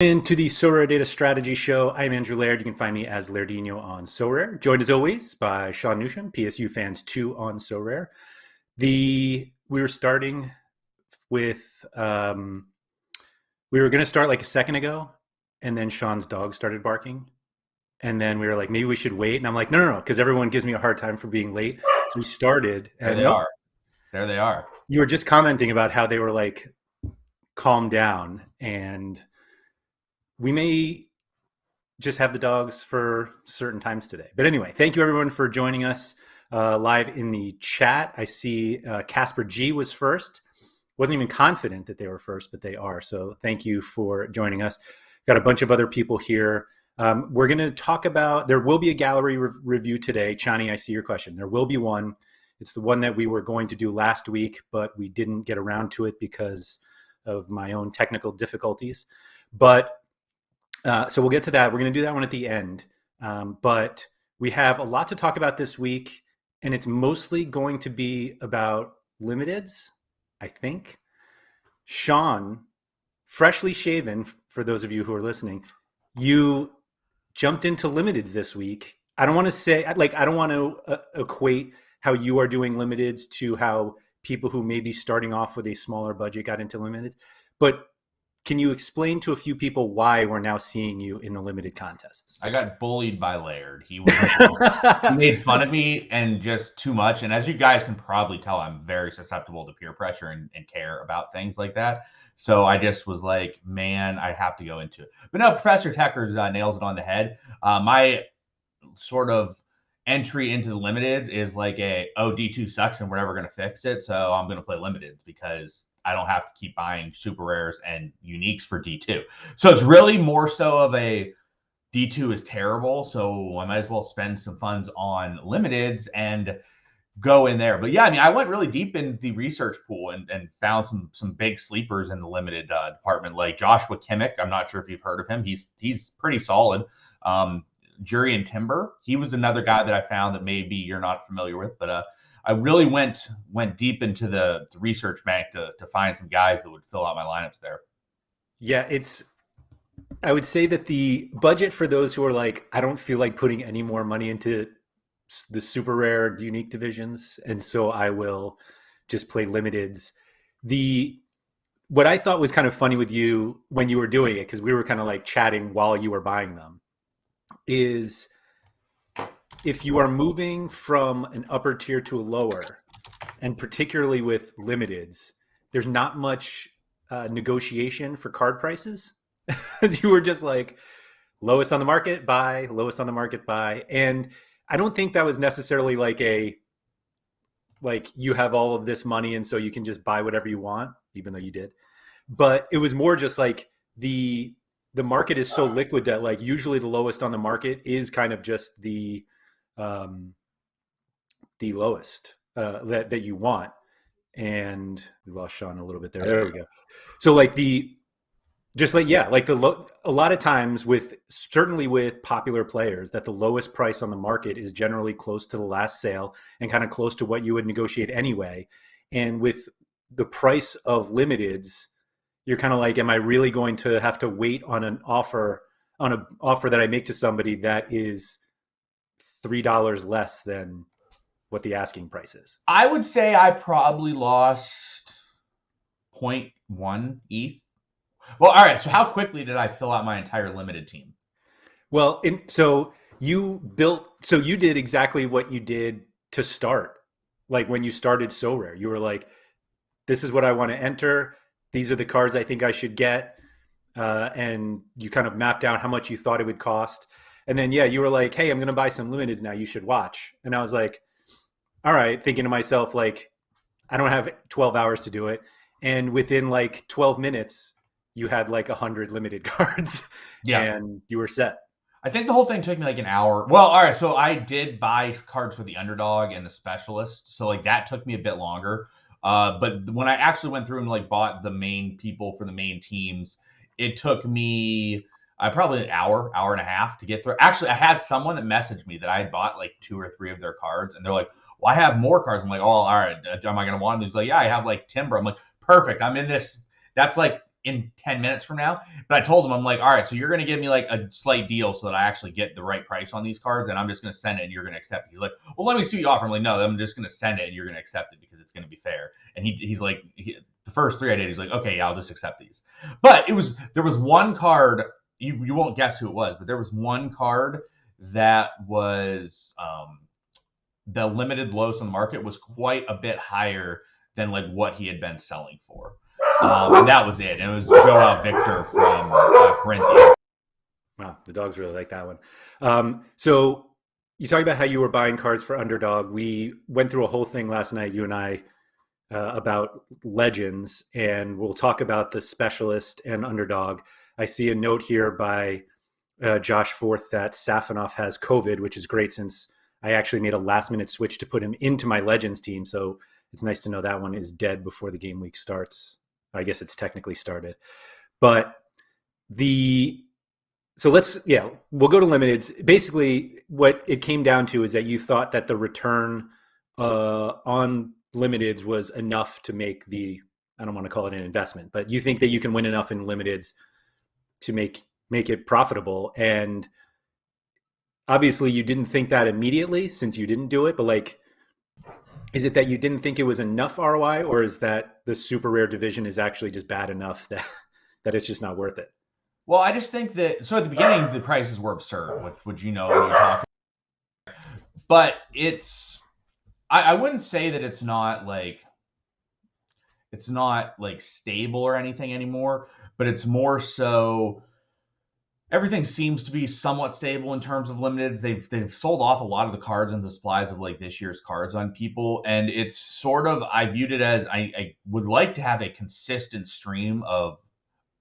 Into the SorareData Strategy Show. I'm Andrew Laird. You can find me as Lairdinho on Sorare. Joined as always by Sean Newsham, PSU Fans 2 on Sorare. We were starting with, we were going to start like a second ago, and then Sean's dog started barking. And then we were like, maybe we should wait. And I'm like, no, because everyone gives me a hard time for being late. So we started. There And they are. There they are. You were just commenting about how they were like, calm down. And we may just have the dogs for certain times today. But anyway, thank you everyone for joining us live in the chat. I see Casper G was first. Wasn't even confident that they were first, but they are. So thank you for joining us. Got a bunch of other people here. We're going to talk about, there will be a gallery review today. Chani, I see your question. There will be one. It's the one that we were going to do last week, but we didn't get around to it because of my own technical difficulties. But so we'll get to that. We're going to do that one at the end. But we have a lot to talk about this week, and it's mostly going to be about limiteds, I think. Sean, freshly shaven, for those of you who are listening, you jumped into limiteds this week. I don't want to say, like, I don't want to equate how you are doing limiteds to how people who may be starting off with a smaller budget got into limiteds. But can you explain to a few people why we're now seeing you in the limited contests? I got bullied by Laird. He made fun of me and just too much. And as you guys can probably tell, I'm very susceptible to peer pressure and care about things like that. So I just was like, man, I have to go into it. But no, Professor Techers nails it on the head. My sort of entry into the limiteds is like D2 sucks and we're never going to fix it. So I'm going to play limiteds because I don't have to keep buying super rares and uniques for D2. So it's really more so of a D2 is terrible. So I might as well spend some funds on limiteds and go in there. But yeah, I mean, I went really deep into the research pool and found some big sleepers in the limited department, like Joshua Kimmich. I'm not sure if you've heard of him. He's pretty solid. Jury and Timber. He was another guy that I found that maybe you're not familiar with, but I really went deep into the research bank to find some guys that would fill out my lineups there. Yeah, I would say that the budget for those who are like, I don't feel like putting any more money into the super rare unique divisions, and so I will just play limiteds. What I thought was kind of funny with you when you were doing it, because we were kind of like chatting while you were buying them, is if you are moving from an upper tier to a lower, and particularly with limiteds, there's not much negotiation for card prices. As you were just like, lowest on the market, buy, lowest on the market, buy. And I don't think that was necessarily like you have all of this money and so you can just buy whatever you want, even though you did. But it was more just like the market is so liquid that like usually the lowest on the market is kind of just the lowest that you want. And we lost Sean a little bit there. There we go. So like a lot of times certainly with popular players, that the lowest price on the market is generally close to the last sale and kind of close to what you would negotiate anyway. And with the price of limiteds, you're kind of like, am I really going to have to wait on an offer that I make to somebody that is $3 less than what the asking price is? I would say I probably lost 0.1 ETH. Well, all right. So how quickly did I fill out my entire limited team? Well, so you did exactly what you did to start. Like when you started Sorare, you were like, this is what I want to enter. These are the cards I think I should get. And you kind of mapped out how much you thought it would cost. And then, yeah, you were like, hey, I'm going to buy some limiteds now. You should watch. And I was like, all right, thinking to myself, like, I don't have 12 hours to do it. And within like 12 minutes, you had like 100 limited cards. Yeah. And you were set. I think the whole thing took me like an hour. Well, all right. So I did buy cards for the Underdog and the Specialist. So like that took me a bit longer. But when I actually went through and like bought the main people for the main teams, it took me probably an hour and a half to get through. Actually, I had someone that messaged me that I had bought like 2 or 3 of their cards, and they're like, well, I have more cards. I'm like, oh, all right. Am I going to want them? He's like, yeah, I have like Timber. I'm like, perfect. I'm in this. That's like in 10 minutes from now. But I told him, I'm like, all right, so you're going to give me like a slight deal so that I actually get the right price on these cards, and I'm just going to send it and you're going to accept it. He's like, well, let me see what you offer. I'm like, no, I'm just going to send it and you're going to accept it because it's going to be fair. And he's like, the first 3 I did, he's like, okay, yeah, I'll just accept these. But there was one card, you won't guess who it was, but there was one card that was the limited lowest on the market was quite a bit higher than like what he had been selling for. And that was it. And it was Joao Victor from Corinthians. Wow, the dogs really like that one. So you talked about how you were buying cards for Underdog. We went through a whole thing last night, you and I, about legends, and we'll talk about the Specialist and Underdog. I see a note here by Josh Forth that Safonov has COVID, which is great since I actually made a last-minute switch to put him into my Legends team. So it's nice to know that one is dead before the game week starts. I guess it's technically started. But so we'll go to limiteds. Basically, what it came down to is that you thought that the return on limiteds was enough to make I don't want to call it an investment, but you think that you can win enough in limiteds to make it profitable. And obviously you didn't think that immediately since you didn't do it, but like, is it that you didn't think it was enough ROI, or is that the super rare division is actually just bad enough that it's just not worth it? Well, I just think that, so at the beginning, the prices were absurd, which would you know when you're talking. But I wouldn't say that it's not like stable or anything anymore, but it's more so everything seems to be somewhat stable in terms of limiteds. They've sold off a lot of the cards and the supplies of like this year's cards on people, and it's sort of, I viewed it as I would like to have a consistent stream of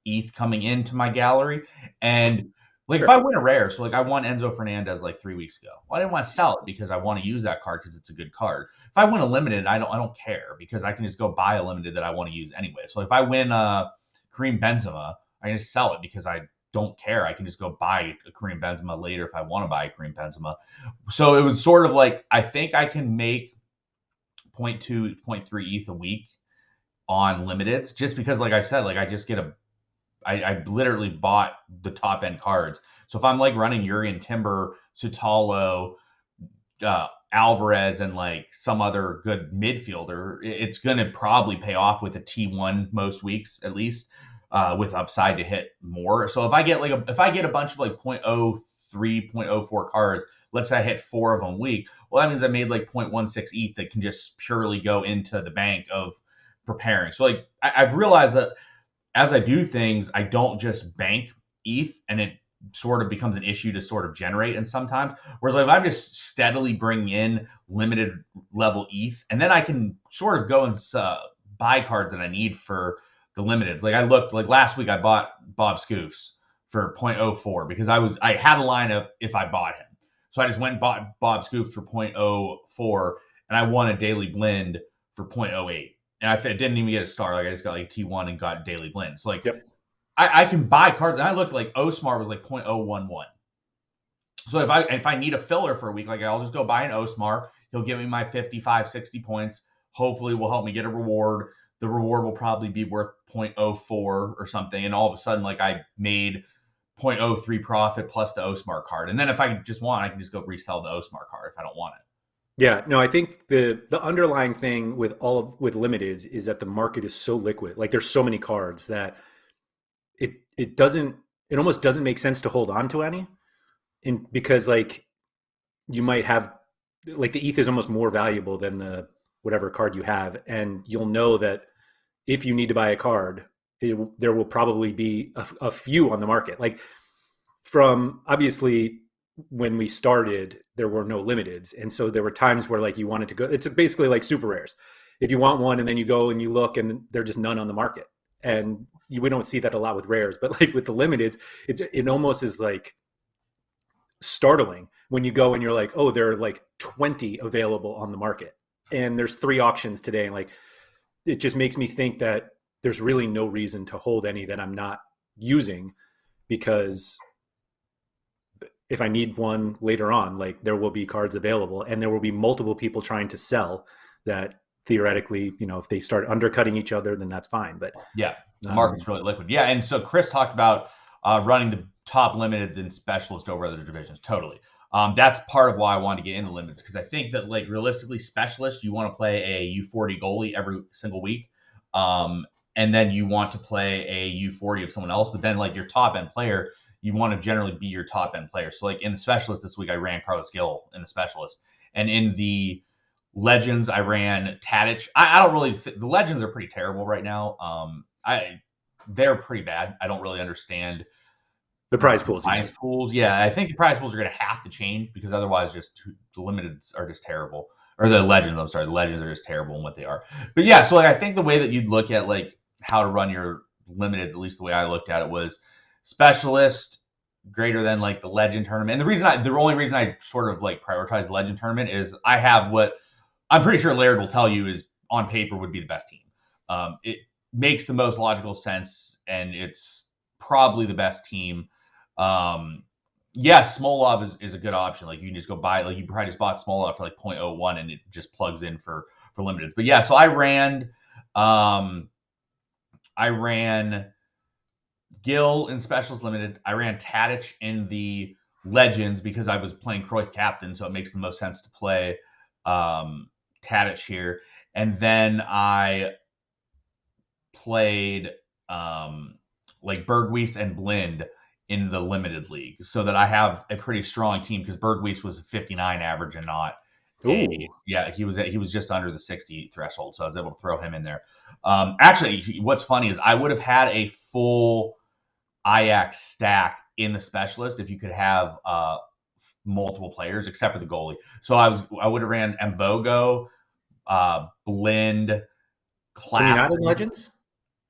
ETH coming into my gallery. And like, if I win a rare, so like I won Enzo Fernandez like 3 weeks ago. Well, I didn't want to sell it because I want to use that card because it's a good card. If I win a limited, I don't care because I can just go buy a limited that I want to use anyway. So if I win Kareem Benzema, I can just sell it because I don't care. I can just go buy a Kareem Benzema later if I want to buy a Kareem Benzema. So it was sort of like, I think I can make 0.2, 0.3 ETH a week on limiteds just because, like I said, like I just get I literally bought the top end cards. So if I'm like running Urian Timber, Sutalo, Alvarez, and like some other good midfielder, it's going to probably pay off with a T1 most weeks, at least, with upside to hit more. So if I get a bunch of like 0.03, 0.04 cards, let's say I hit 4 of them a week, well, that means I made like 0.16 ETH that can just purely go into the bank of preparing. So like I've realized that as I do things, I don't just bank ETH and it sort of becomes an issue to sort of generate. And sometimes, whereas like if I'm just steadily bringing in limited level ETH, and then I can sort of go and buy cards that I need for the limiteds. Like I looked, like last week I bought Bob Scoofs for 0.04 because I had a lineup if I bought him. So I just went and bought Bob Scoofs for 0.04 and I won a daily blend for 0.08. And I didn't even get a star. Like I just got like a T1 and got daily blend. So like, yep. I can buy cards. And I looked like Osmar was like 0.011. So if I need a filler for a week, like I'll just go buy an Osmar. He'll give me my 55, 60 points. Hopefully will help me get a reward. The reward will probably be worth 0.04 or something. And all of a sudden, like I made 0.03 profit plus the Osmar card. And then if I just want, I can just go resell the Osmar card if I don't want it. Yeah, no, I think the underlying thing with limiteds is that the market is so liquid. Like there's so many cards that it almost doesn't make sense to hold on to any, because like you might have like the ETH is almost more valuable than the whatever card you have, and you'll know that if you need to buy a card, there will probably be a few on the market. Like from obviously when we started, there were no limiteds. And so there were times where like you wanted to go, it's basically like super rares. If you want one and then you go and you look and there're just none on the market. And we don't see that a lot with rares, but like with the limiteds, it almost is like startling when you go and you're like, oh, there are like 20 available on the market. And there's 3 auctions today. And like, it just makes me think that there's really no reason to hold any that I'm not using, because if I need one later on, like there will be cards available and there will be multiple people trying to sell that theoretically, if they start undercutting each other, then that's fine. But yeah, the market's really liquid. Yeah, and so Chris talked about running the top limiteds and specialist over other divisions. Totally. That's part of why I want to get into limits, because I think that, like, realistically, specialist, you want to play a U40 goalie every single week. And then you want to play a U40 of someone else. But then, like, your top end player, you want to generally be your top end player. So, like, in the specialist this week, I ran Carlos Gil in the specialist. And in the legends, I ran Tadic. I don't really the legends are pretty terrible right now. They're pretty bad. I don't really understand the prize pools. Prize pools, yeah. I think the prize pools are going to have to change, because otherwise, just the limiteds are just terrible. Or the legends, I'm sorry, the legends are just terrible in what they are. But yeah, so, like, I think the way that you'd look at, like, how to run your limiteds, at least the way I looked at it, was specialist greater than, like, the legend tournament. And the only reason I sort of, like, prioritize the legend tournament is I have what I'm pretty sure Laird will tell you is on paper would be the best team. It makes the most logical sense, and it's probably the best team. Smolov is a good option. Like, you can just go buy, like, you probably just bought Smolov for like 0.01 and it just plugs in for limiteds. But yeah, so I ran Gil in specials limited. I ran Tadic in the legends because I was playing Croy captain, so it makes the most sense to play Tadic here. And then I played like Bergwies and Blind in the limited league, so that I have a pretty strong team, because Bergwies was a 59 average and not he was just under the 60 threshold, so I was able to throw him in there. Actually, what's funny is I would have had a full Ajax stack in the specialist if you could have multiple players, except for the goalie. So I would have ran Mvogo, Blind, Clap. Can you not in legends?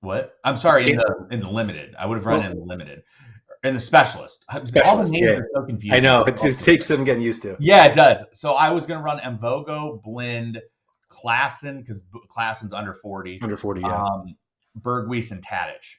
What? I'm sorry, in the limited. I would have run in the limited. In the specialist. All the names are so confusing. I know. It takes some getting used to. Yeah, it does. So I was going to run Mvogo, Blind, Klassen, because Klassen's under 40. Under 40, yeah. Bergwies and Tadic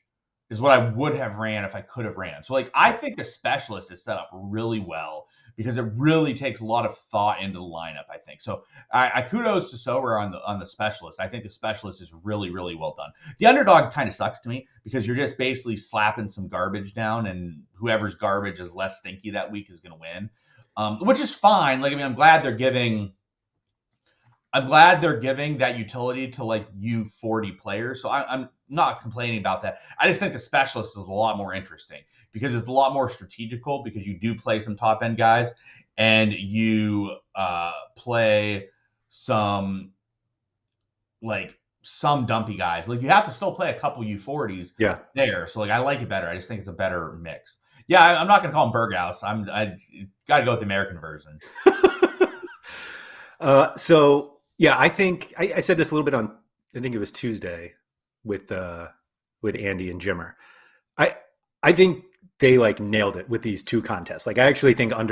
is what I would have ran if I could have ran. So, like, I think the specialist is set up really well, because it really takes a lot of thought into the lineup, I think. So I kudos to Sorare on the specialist. I think the specialist is really, really well done. The underdog kind of sucks to me, because you're just basically slapping some garbage down, and whoever's garbage is less stinky that week is going to win, which is fine. Like, I mean, I'm glad they're giving that utility to, like, U40 players. So I'm not complaining about that. I just think the specialist is a lot more interesting, because it's a lot more strategical, because you do play some top end guys, and you play some dumpy guys. Like, you have to still play a couple U40s there. So, like, I like it better. I just think it's a better mix. Yeah, I'm not going to call him Berghaus. I got to go with the American version. So yeah, I think I said this a little bit on, I think it was Tuesday with Andy and Jimmer. I think they, like, nailed it with these two contests. Like, I actually think I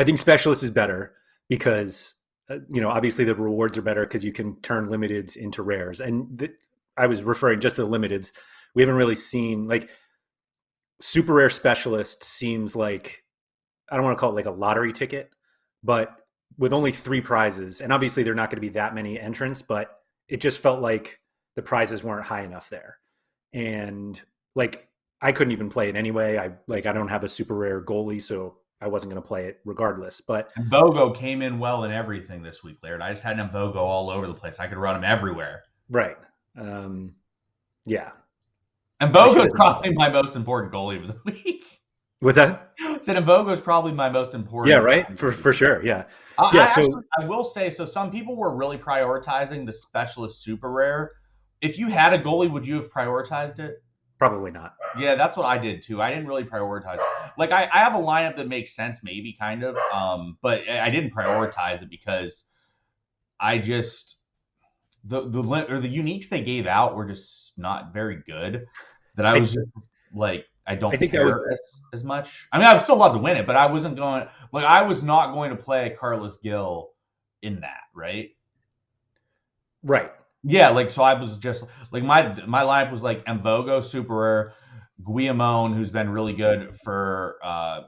think specialist is better, because obviously the rewards are better because you can turn limiteds into rares. And I was referring just to the limiteds. We haven't really seen, like, super rare specialist seems like, I don't want to call it like a lottery ticket, but with only 3 prizes, and obviously there are not going to be that many entrants, but it just felt like the prizes weren't high enough there. And, like, I couldn't even play it anyway. I don't have a super rare goalie, so I wasn't going to play it regardless. But Mvogo came in well in everything this week, Laird. I just had Mvogo all over the place. I could run him everywhere. Right. Yeah. Mvogo is probably my most important goalie of the week. What's that? I said Mvogo is probably my most important. Yeah, right. For sure. Yeah. I will say, so some people were really prioritizing the specialist super rare. If you had a goalie, would you have prioritized it? Probably not. Yeah, that's what I did too. I didn't really prioritize it. Like, I have a lineup that makes sense, maybe, kind of, but I didn't prioritize it, because I just the uniques they gave out were just not very good. That I was just like, I think care as much. I mean, I would still love to win it, but I was not going to play Carlos Gil in that, right? Right. Yeah, like, so I was just like, my lineup was like Mvogo, super rare, Guillamon, who's been really good for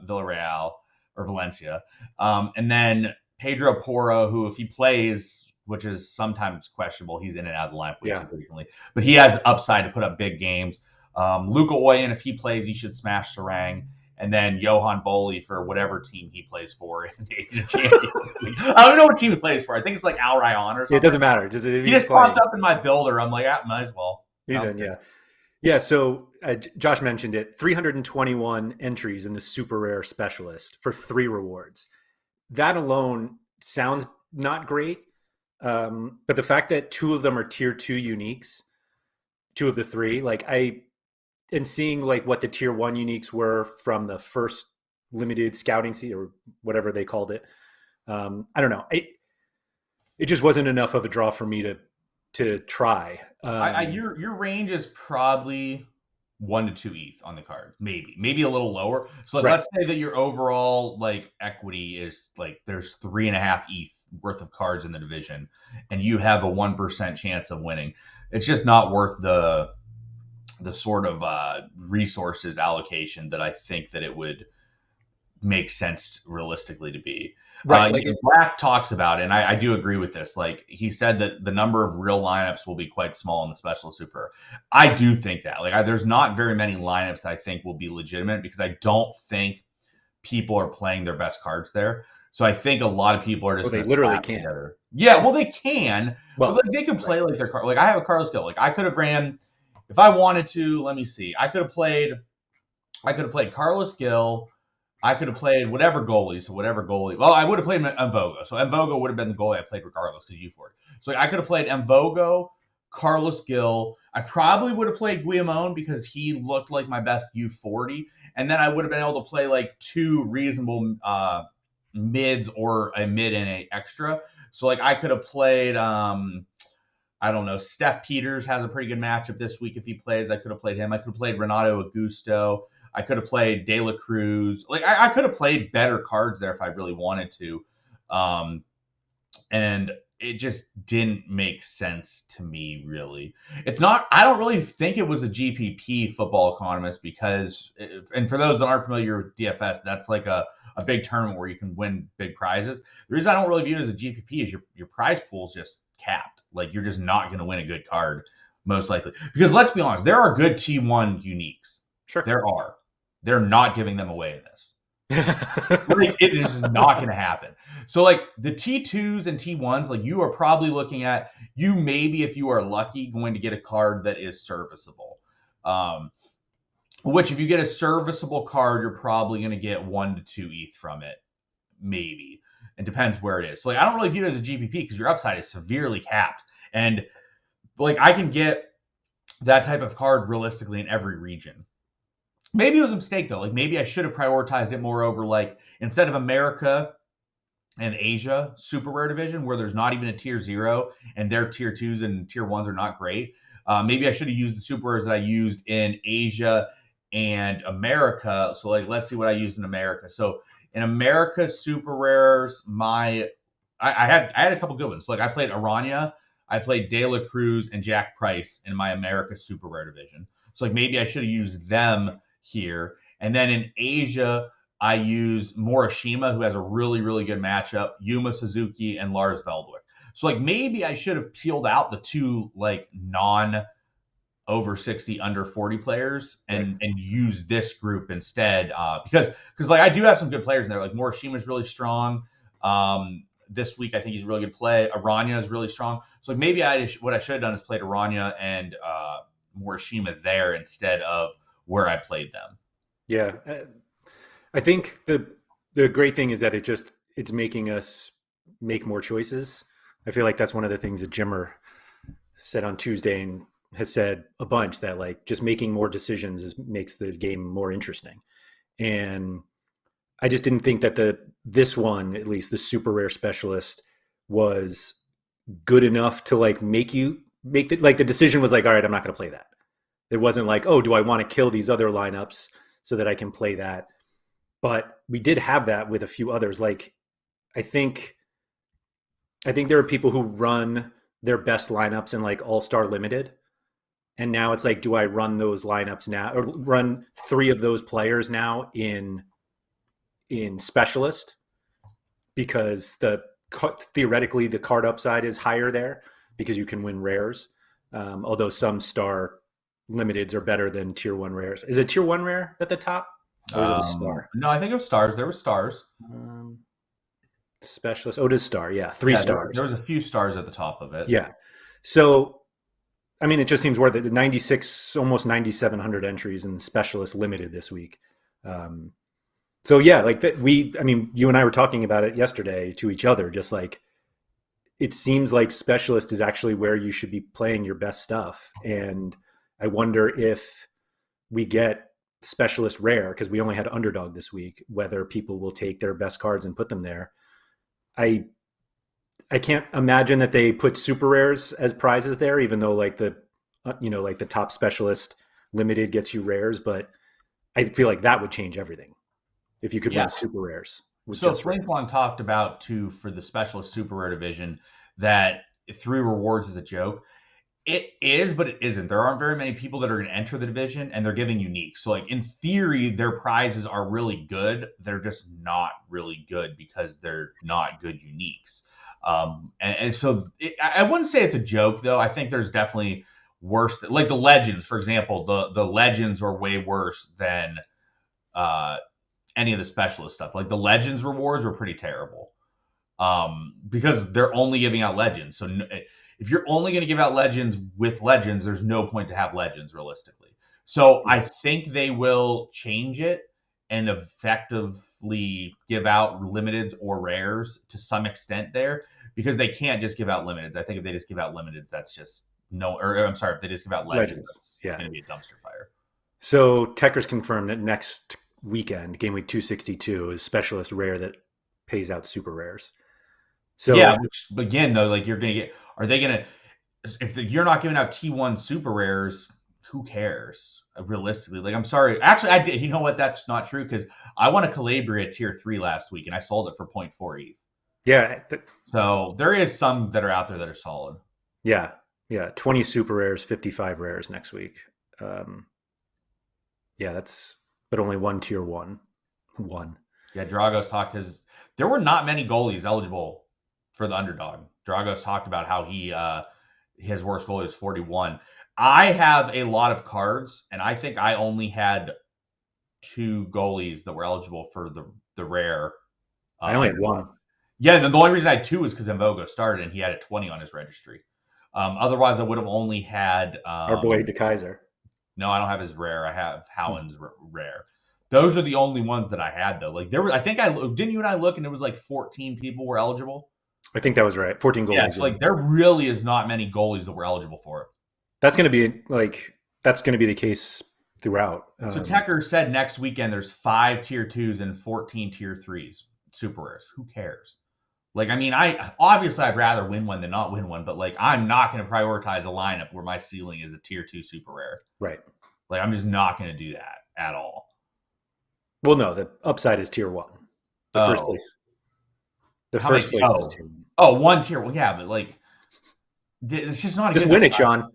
Villarreal or Valencia, and then Pedro Porro, who, if he plays, which is sometimes questionable. He's in and out of the lineup way too frequently, but he has upside to put up big games. Luka Oyen, if he plays, he should smash Sarang. And then Johan Boli for whatever team he plays for in the Asian Champions League. I don't know what team he plays for. I think it's like Al Rayyan or something. It doesn't matter. He just popped up in my builder. I'm like, might as well. He's in, yeah. Yeah, so Josh mentioned it. 321 entries in the super rare specialist for 3 rewards. That alone sounds not great. But the fact that 2 of them are tier 2 uniques, 2 of the 3, like and seeing like what the tier 1 uniques were from the first limited scouting season or whatever they called it. I don't know. It just wasn't enough of a draw for me to try. Your range is probably 1 to 2 ETH on the card, maybe a little lower. So let's say that your overall like equity is like there's 3.5 ETH worth of cards in the division, and you have a 1% chance of winning. It's just not worth the sort of resources allocation that I think that it would make sense realistically to be. Like Black talks about it, and I do agree with this. Like he said that the number of real lineups will be quite small in the special super. I do think that. Like there's not very many lineups that I think will be legitimate because I don't think people are playing their best cards there. So I think a lot of people are just they literally can't. Together. Yeah, well they can. Well, but like they can play like their card. Like I have a Carlos Gil. Like I could have ran if I wanted to. Let me see. I could have played Carlos Gil. I could have played whatever goalie. Well, I would have played Mvogo. So Mvogo would have been the goalie I played regardless because U4. So I could have played Mvogo, Carlos Gil. I probably would have played Guillamon because he looked like my best U40. And then I would have been able to play like 2 reasonable mids or a mid and a extra. So like I could have played, I don't know, Steph Peters has a pretty good matchup this week if he plays. I could have played him. I could have played Renato Augusto. I could have played De La Cruz. Like I could have played better cards there if I really wanted to. And it just didn't make sense to me, really. I don't really think it was a GPP football economist because, and for those that aren't familiar with DFS, that's like a big tournament where you can win big prizes. The reason I don't really view it as a GPP is your prize pool is just capped. Like you're just not going to win a good card, most likely. Because let's be honest, there are good T1 uniques. Sure. There are. They're not giving them away in this. Like, it is not going to happen. So like the T2s and T1s, like you are probably looking at, you maybe if you are lucky going to get a card that is serviceable. Which if you get a serviceable card, you're probably going to get 1 to 2 ETH from it. Maybe. It depends where it is. So like I don't really view it as a GPP because your upside is severely capped. And like I can get that type of card realistically in every region. Maybe it was a mistake though. Like maybe I should have prioritized it more over like instead of America and Asia super rare division where there's not even a tier 0 and their tier 2s and tier 1s are not great. Maybe I should have used the super rares that I used in Asia and America. So like let's see what I used in America. So in America super rares, I had a couple good ones. So like I played Aranya, I played De La Cruz and Jack Price in my America super rare division. So like maybe I should have used them here. And then in Asia, I used Morishima, who has a really, really good matchup, Yuma Suzuki and Lars Veldwick. So like maybe I should have peeled out the 2 like non over 60, under 40 players and use this group instead. Because like I do have some good players in there. Like Morishima is really strong. This week I think he's a really good play. Aranya is really strong. So like maybe what I should have done is played Aranya and Morishima there instead of where I played them. Yeah. I think the great thing is that it's making us make more choices. I feel like that's one of the things that Jimmer said on Tuesday and has said a bunch, that like just making more decisions makes the game more interesting. And I just didn't think that this one, at least the super rare specialist, was good enough to like make the decision was like, all right, I'm not going to play that. It wasn't like, oh, do I want to kill these other lineups so that I can play that? But we did have that with a few others. Like, I think there are people who run their best lineups in like All-Star Limited. And now it's like, do I run those lineups now or run 3 of those players now in Specialist? Because the theoretically the card upside is higher there because you can win rares. Although some star limiteds are better than tier 1 rares. Is it tier 1 rare at the top? Or is it a star? No, I think it was stars. There were stars. Specialist. Oh, it is star. Yeah, 3 stars. There was a few stars at the top of it. Yeah. So, I mean, it just seems worth it. The 96, almost 9,700 entries in Specialist limited this week. So yeah, like that. I mean, you and I were talking about it yesterday to each other. Just like it seems like Specialist is actually where you should be playing your best stuff, and I wonder if we get Specialist rare because we only had Underdog this week, whether people will take their best cards and put them there. I can't imagine that they put super rares as prizes there, even though like the top Specialist limited gets you rares, but I feel like that would change everything if you could win super rares. So Flameflong talked about too for the Specialist super rare division that 3 rewards is a joke. It is, but it isn't. There aren't very many people that are going to enter the division, and they're giving unique. So, like in theory, their prizes are really good. They're just not really good because they're not good uniques. And so I wouldn't say it's a joke, though. I think there's definitely worse. Like the Legends, for example, the Legends are way worse than any of the Specialist stuff. Like the Legends rewards were pretty terrible because they're only giving out Legends. So if you're only going to give out Legends with Legends, there's no point to have Legends realistically. So I think they will change it and effectively give out limiteds or rares to some extent there because they can't just give out limiteds. I think if they just give out limiteds, that's just if they just give out Legends. It's going to be a dumpster fire. So Techers confirmed that next weekend, game week 262, is Specialist rare that pays out super rares. So yeah, which again though, like you're going to get. Are they going to, if you're not giving out T1 super rares, who cares? Realistically, like, I'm sorry. Actually, I did. You know what? That's not true because I won a Calabria tier 3 last week and I sold it for 0.4 ETH. Yeah. So there is some that are out there that are solid. Yeah. Yeah. 20 super rares, 55 rares next week. Yeah, but only 1 tier 1. Yeah. Dragos talked there were not many goalies eligible for the Underdog. Dragos talked about how his worst goalie is 41. I have a lot of cards, and I think I only had 2 goalies that were eligible for the rare. I only had 1. Yeah, the only reason I had 2 was because Mvogo started, and he had a 20 on his registry. Otherwise, I would have only had our boy De Kaiser. No, I don't have his rare. I have Howland's rare. Those are the only ones that I had, though. Like there were, didn't you and I look, and it was like 14 people were eligible. I think that was right. 14 goalies. Yeah, so like there really is not many goalies that were eligible for it. That's going to be the case throughout. So Tecker said next weekend there's 5 tier 2s and 14 tier 3s super rares. Who cares? Like, I mean, obviously I'd rather win one than not win one, but like I'm not going to prioritize a lineup where my ceiling is a tier 2 super rare. Right. Like I'm just not going to do that at all. Well, no, the upside is tier 1. The first place. The first place is tier 1. Oh, 1 tier. Well, yeah, but like, it's just not. Just win it, Sean.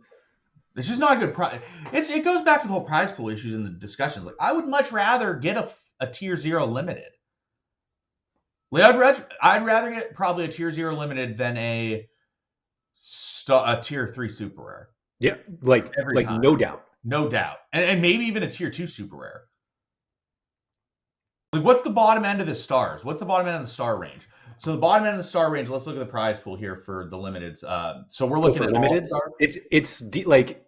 It's just not a good prize. It goes back to the whole prize pool issues in the discussions. Like, I would much rather get a tier 0 limited. Like, I'd rather get probably a tier 0 limited than a tier 3 super rare. Yeah, like no doubt, and maybe even a tier 2 super rare. Like, what's the bottom end of the stars? What's the bottom end of the star range? So the bottom end of the star range. Let's look at the prize pool here for the limiteds. So we're looking at limiteds. It's like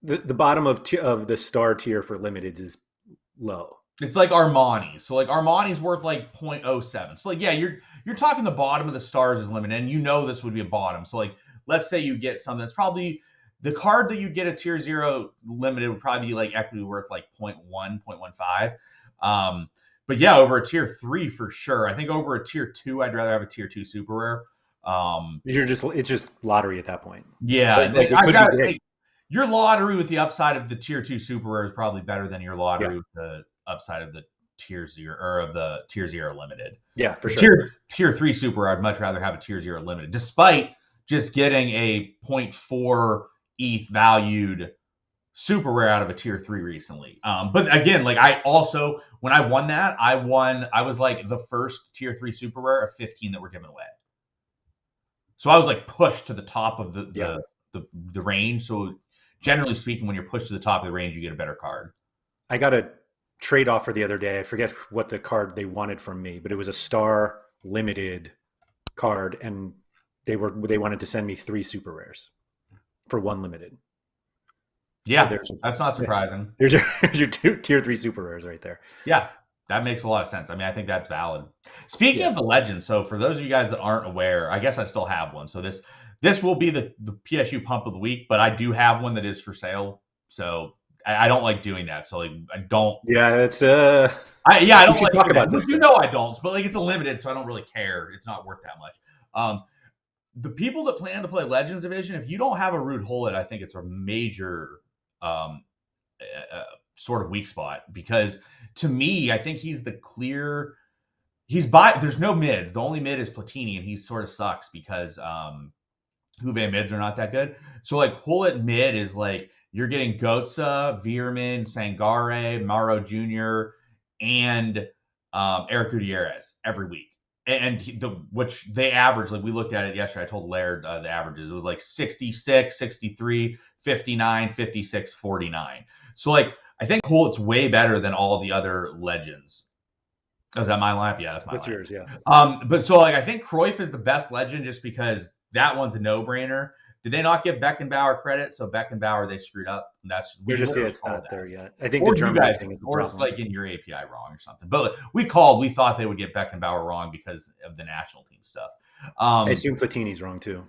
the bottom of the star tier for limiteds is low. It's like Armani. So like Armani's worth like 0.07. So like yeah, you're talking the bottom of the stars is limited, and you know this would be a bottom. So like let's say you get something that's probably the card that you get a tier 0 limited would probably be like equity worth like 0.1, 0.15. But yeah, over a tier 3 for sure. I think over a tier 2, I'd rather have a tier 2 super rare. It's just lottery at that point. Yeah, your lottery with the upside of the tier 2 super rare is probably better than your lottery with the upside of the tier 0 or of the tier 0 limited. Yeah, for sure. Tier 3 super, I'd much rather have a tier 0 limited, despite just getting a 0.4 ETH valued super rare out of a tier 3 recently. But again, like I also, when I won that, I was like the first tier 3 super rare of 15 that were given away. So I was like pushed to the top of Yeah. the range. So generally speaking, when you're pushed to the top of the range, you get a better card. I got a trade offer the other day. I forget what the card they wanted from me, but it was a star limited card, and they wanted to send me 3 super rares for 1 limited. Yeah, So that's not surprising. there's your tier 3 super rares right there. Yeah, that makes a lot of sense. I mean, I think that's valid. Speaking of the legends, so for those of you guys that aren't aware, I guess I still have one. So this will be the PSU pump of the week, but I do have one that is for sale. So I don't like doing that. So like I don't. Yeah, it's I we don't should like talk doing about that. this. You know I don't, but like it's a limited, so I don't really care. It's not worth that much. The people that plan to play Legends Division, if you don't have a Rude Hullet, I think it's a major um, sort of weak spot, because to me, I think he's the clear. There's no mids. The only mid is Platini, and he sort of sucks because Juve mids are not that good. So like Hullet mid is like you're getting Gotza, Veerman, Sangare, Mauro Jr., and Eric Gutierrez every week. And which they average, like we looked at it yesterday. I told Laird the averages. It was like 66, 63, 59, 56, 49. So like I think Hullet's way better than all the other legends. Oh, is that my lineup? Yeah, that's my What's lineup. yours? Yeah. But so like I think Cruyff is the best legend just because that one's a no-brainer. Did they not give Beckenbauer credit? So Beckenbauer they screwed up. And that's we Just literally it's called not that. there yet. I think Or the you Germany guys, thing is the or it's problem. like in your API wrong or something. But we thought they would get Beckenbauer wrong because of the national team stuff. I assume Platini's wrong too.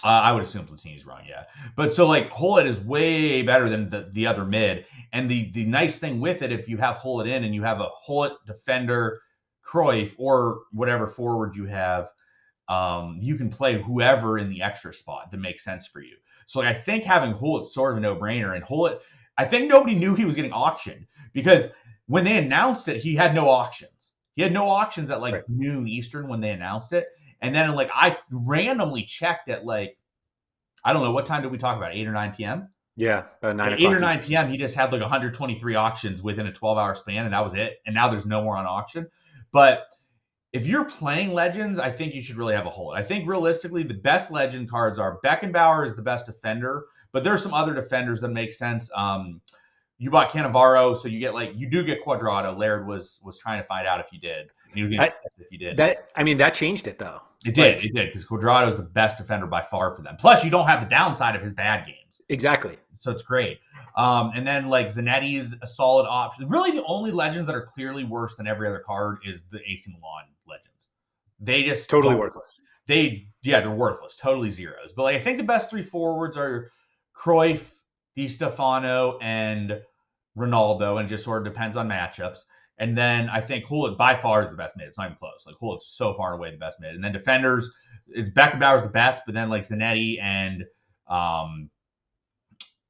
I would assume Platini's wrong, yeah. But so like Hullet is way better than the other mid. And the nice thing with it, if you have Hullet in and you have a Hullet defender, Cruyff, or whatever forward you have, you can play whoever in the extra spot that makes sense for you. So like, I think having Hullet's sort of a no-brainer. And Hullet, I think nobody knew he was getting auctioned because when they announced it, he had no auctions. He had no auctions at like noon Eastern when they announced it. And then like I randomly checked at like, I don't know, what time did we talk about? 8 or 9 p.m.? Yeah, about 9 At 8 o'clock. or 9 p.m., he just had like 123 auctions within a 12-hour span, and that was it. And now there's no more on auction. But if you're playing Legends, I think you should really have a hold. I think realistically, the best Legend cards are Beckenbauer is the best defender, but there's some other defenders that make sense. You bought Cannavaro, so you do get Quadrado. Laird was trying to find out if you did, and he was going to if you did. That changed it though. It did, because Quadrado is the best defender by far for them. Plus, you don't have the downside of his bad games. Exactly. So it's great. And then like Zanetti's a solid option. Really, the only legends that are clearly worse than every other card is the AC Milan legends. They just totally worthless. They're worthless, totally zeros. But like I think the best 3 forwards are Cruyff, Di Stefano, and Ronaldo, and it just sort of depends on matchups. And then I think Hullet by far is the best mid. It's not even close. Like Hullet's so far and away the best mid. And then defenders, it's Beckenbauer's the best, but then like Zanetti and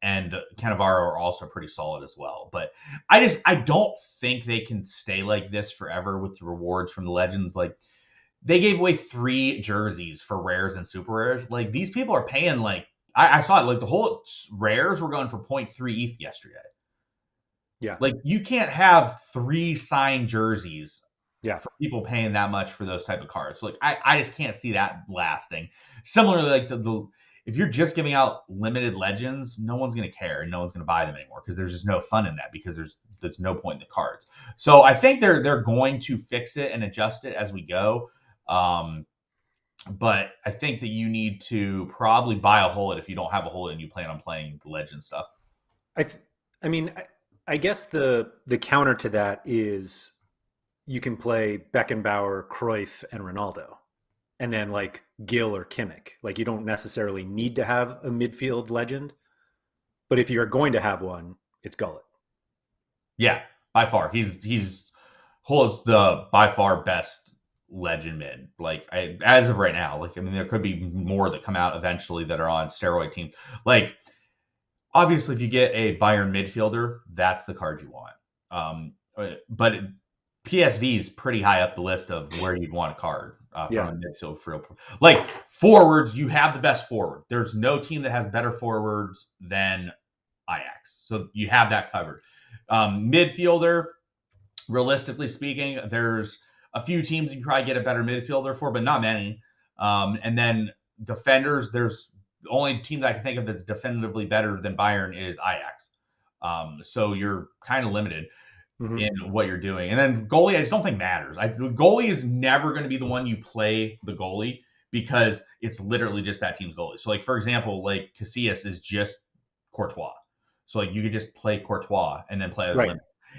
Cannavaro are also pretty solid as well. But I don't think they can stay like this forever with the rewards from the legends. Like they gave away 3 jerseys for rares and super rares. Like these people are paying like I saw it, like the whole rares were going for 0.3 ETH yesterday. Yeah. Like you can't have 3 signed jerseys for people paying that much for those type of cards. Like I just can't see that lasting. Similarly, like the if you're just giving out limited legends, no one's going to care and no one's going to buy them anymore because there's just no fun in that because there's no point in the cards. So I think they're going to fix it and adjust it as we go. But I think that you need to probably buy a Hullet if you don't have a Hullet and you plan on playing the legend stuff. I guess the counter to that is you can play Beckenbauer, Cruyff, and Ronaldo. And then like Gil or Kimmich. Like you don't necessarily need to have a midfield legend. But if you're going to have one, it's Gullit. Yeah, by far. He's Hullet's the by far best legend mid. Like as of right now, like I mean there could be more that come out eventually that are on steroid teams. Like obviously if you get a Bayern midfielder, that's the card you want. But PSV is pretty high up the list of where you'd want a card from a midfield for real. Like forwards, you have the best forward. There's no team that has better forwards than Ajax, so you have that covered. Midfielder, realistically speaking, there's a few teams you can probably get a better midfielder for, but not many. And then defenders, there's the only team that I can think of that's definitively better than Bayern is Ajax. So you're kind of limited in what you're doing. And then goalie, I just don't think matters. The goalie is never going to be the one you play the goalie because it's literally just that team's goalie. So, like, for example, like Casillas is just Courtois. So, like, you could just play Courtois and then play the limit.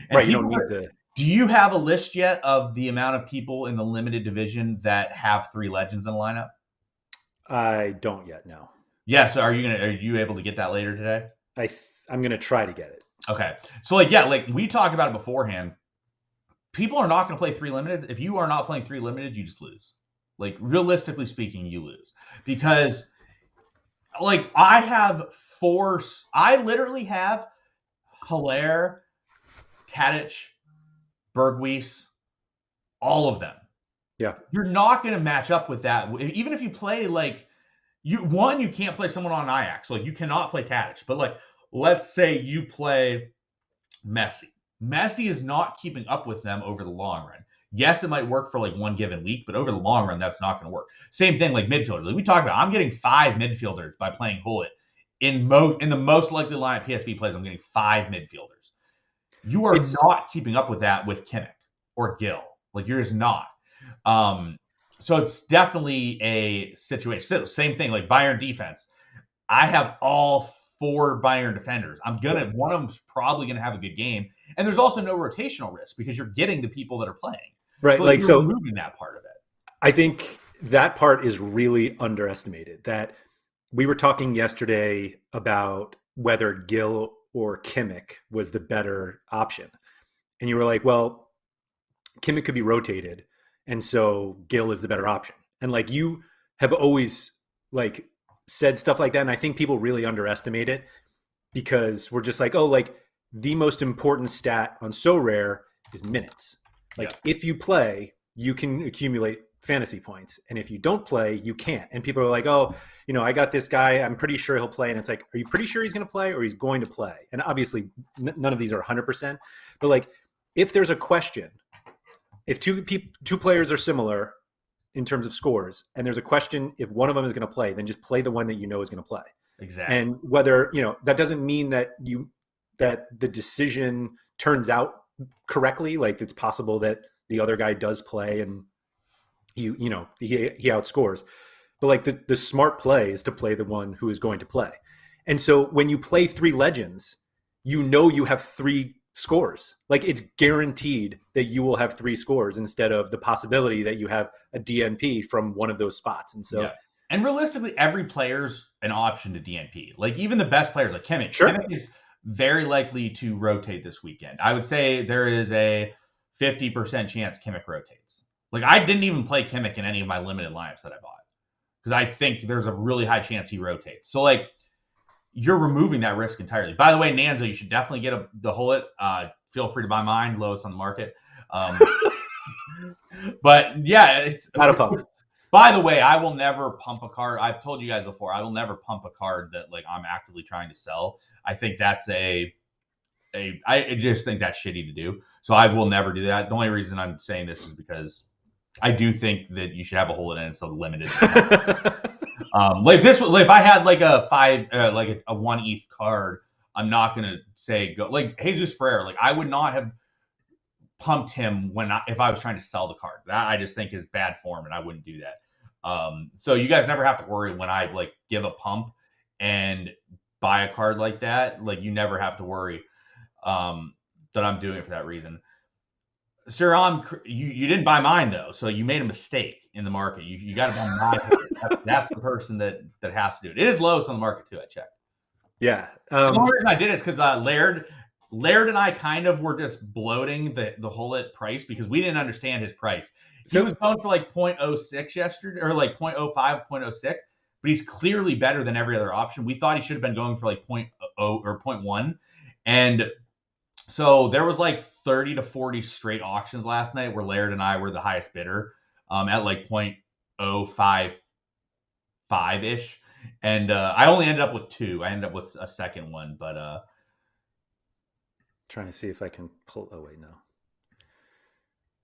And right. You don't need the. Do you have a list yet of the amount of people in the limited division that have 3 legends in the lineup? I don't yet, no. Yeah, so are you able to get that later today? I'm gonna try to get it. Okay. So like we talked about it beforehand. People are not gonna play 3 limited. If you are not playing 3 limited, you just lose. Like, realistically speaking, you lose. Because like I literally have Haller, Tadic, Berghuis, all of them. Yeah. You're not going to match up with that. Even if you play like you can't play someone on Ajax. Like, you cannot play Tadic. But like, let's say you play Messi. Messi is not keeping up with them over the long run. Yes, it might work for like one given week, but over the long run, that's not going to work. Same thing like midfielders. Like we talked about, I'm getting 5 midfielders by playing Hullet. In the most likely lineup PSV plays, I'm getting 5 midfielders. You are not keeping up with that with Kimmich or Gill. Like, you're just not. So it's definitely a situation. So same thing, like Bayern defense. I have all 4 Bayern defenders. One of them's probably gonna have a good game. And there's also no rotational risk because you're getting the people that are playing. Right. So you're removing that part of it. I think that part is really underestimated. That we were talking yesterday about whether Gill or Kimmich was the better option. And you were like, well, Kimmich could be rotated, and so Gill is the better option. And like, you have always like said stuff like that, and I think people really underestimate it because we're just like, oh, like the most important stat on Sorare is minutes. Like, if you play, you can accumulate fantasy points, and if you don't play, you can't. And people are like, oh, I got this guy, I'm pretty sure he'll play. And it's like, are you pretty sure he's going to play or he's going to play? And obviously none of these are 100%, but like, if there's a question, if two players are similar in terms of scores, and there's a question if one of them is going to play, then just play the one that you know is going to play. Exactly. And whether, that doesn't mean that the decision turns out correctly. Like, it's possible that the other guy does play and he outscores. But like, the smart play is to play the one who is going to play. And so when you play 3 legends, you have 3 scores. Like, it's guaranteed that you will have 3 scores instead of the possibility that you have a DNP from one of those spots. And so, and realistically, every player's an option to DNP. Like, even the best players, like Kimmich. Sure. Kimmich is very likely to rotate this weekend. I would say there is a 50% chance Kimmich rotates. Like, I didn't even play Kimmich in any of my limited lineups that I bought because I think there's a really high chance he rotates. So, like, you're removing that risk entirely. By the way, Nanzo, you should definitely get the Hullet. Feel free to buy mine, lowest on the market. But yeah, it's not a pump. By the way, I will never pump a card. I've told you guys before, I will never pump a card that like I'm actively trying to sell. I think that's I just think that's shitty to do. So I will never do that. The only reason I'm saying this is because I do think that you should have a Hullet and it's a limited. Like this, if I had like a 5, like a 1 ETH card, I'm not gonna say go like Jesus Ferrer. Like, I would not have pumped him if I was trying to sell the card. That I just think is bad form, and I wouldn't do that. So you guys never have to worry when I like give a pump and buy a card like that. Like, you never have to worry that I'm doing it for that reason. Sir, you didn't buy mine though, so you made a mistake in the market. You got to buy mine. That's the person that has to do it. It is lowest on the market too. I checked. Yeah. The only reason I did it is because Laird and I kind of were just bloating the Hullet price because we didn't understand his price. He was going for like 0.06 yesterday, or like 0.05, 0.06, but he's clearly better than every other option. We thought he should have been going for like 0.0 or 0.1, and so there was like 30 to 40 straight auctions last night where Laird and I were the highest bidder at like 0.055-ish. And I only ended up with 2. I ended up with a second one, but trying to see if I can pull. Oh wait, no.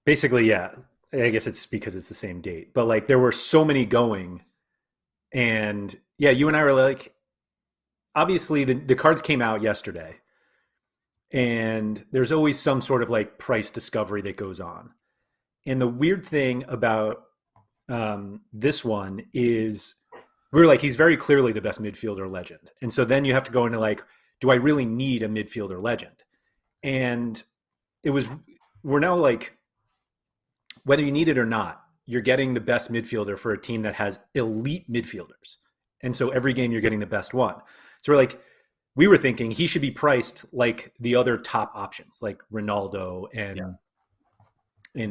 Basically, yeah. I guess it's because it's the same date. But like, there were so many going And yeah, you and I were like, obviously the cards came out yesterday, and there's always some sort of like price discovery that goes on. And the weird thing about this one is we were like, he's very clearly the best midfielder legend. And so then you have to go into like, do I really need a midfielder legend? And we're now like, whether you need it or not, you're getting the best midfielder for a team that has elite midfielders. And so every game you're getting the best one. So we were thinking he should be priced like the other top options, like Ronaldo and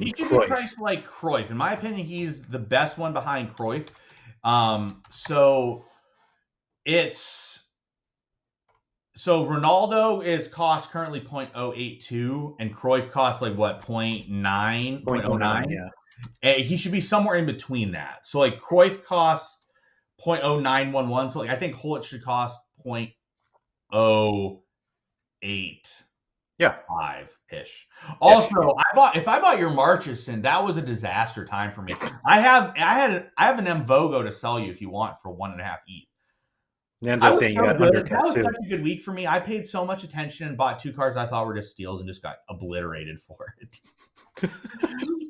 he should Cruyff. be priced like Cruyff. In my opinion, he's the best one behind Cruyff. So Ronaldo is cost currently 0.082, and Cruyff costs like what 0.09. Yeah. He should be somewhere in between that. So like Cruyff costs 0.0911. So like I think Hullet should cost 0.08. Yeah, 5-ish. Also, if I bought your Marchesson, that was a disaster time for me. I have an Mvogo to sell you if you want for 1.5 ETH. Nanzo's saying you got undercut that was too. such a good week for me. I paid so much attention and bought 2 cards I thought were just steals and just got obliterated for it.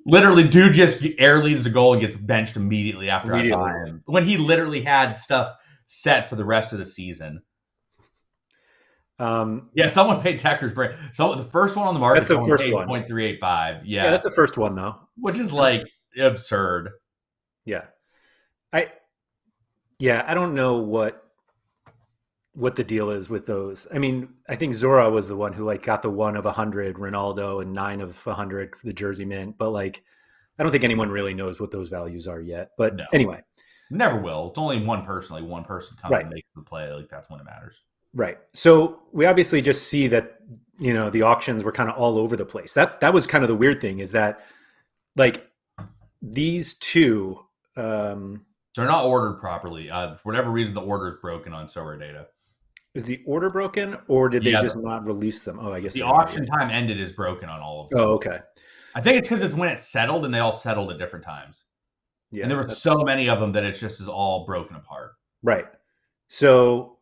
Literally, dude just air leads the goal and gets benched immediately after I buy him. When he literally had stuff set for the rest of the season. Someone paid Techers brain. So the first one on the market, that's the first one. 0.385. Yeah, that's the first one though, which is like absurd. Yeah, I don't know what the deal is with those. I mean, I think Zora was the one who like got the 1 of 100 Ronaldo and 9 of 100 for the jersey mint, but like I don't think anyone really knows what those values are yet. But anyway, never will. It's only one person. Like one person comes and makes the play. Like that's when it matters. Right. So we obviously just see that, you know, the auctions were kind of all over the place. That was kind of the weird thing, is that like these two, they're not ordered properly. For whatever reason, the order is broken on SorareData. Is the order broken, or did they just not release them? Oh, I guess the auction time ended is broken on all of them. Oh, okay. I think it's because it's when it settled, and they all settled at different times. Yeah, and there were so many of them that it's just is all broken apart. Right. So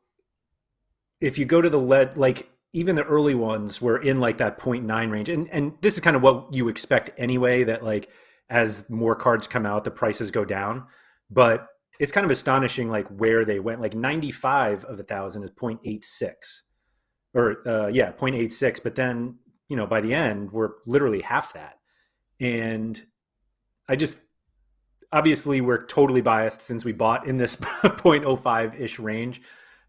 if you go to the like even the early ones were in like that 0.9 range, and this is kind of what you expect anyway, that like as more cards come out, the prices go down. But it's kind of astonishing like where they went. Like 95 of 1,000 is 0.86 or 0.86. But then, you know, by the end, we're literally half that. And obviously we're totally biased since we bought in this 0.05-ish range.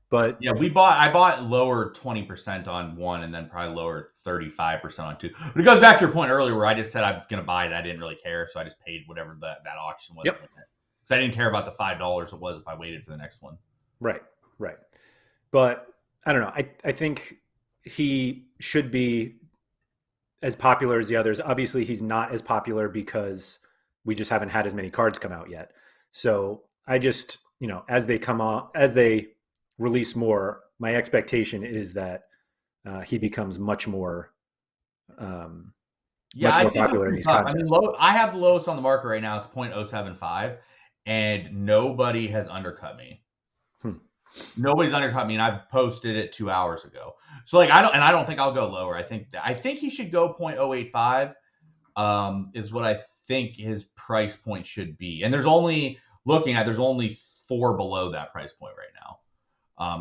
But yeah, I bought lower 20% on one and then probably lower 35% on two. But it goes back to your point earlier where I just said I'm going to buy it. I didn't really care. So I just paid whatever that auction was. Yep. Because I didn't care about the $5 it was if I waited for the next one. Right. But I don't know. I think he should be as popular as the others. Obviously, he's not as popular because we just haven't had as many cards come out yet. So I just, you know, as they release more, my expectation is that he becomes much more popular in these contests. I mean, I have the lowest on the market right now. It's 0.075, and nobody has undercut me. Nobody's undercut me, and I've posted it 2 hours ago. So like I don't think I'll go lower. I think he should go 0.085. Is what I think his price point should be. And there's only 4 below that price point right now.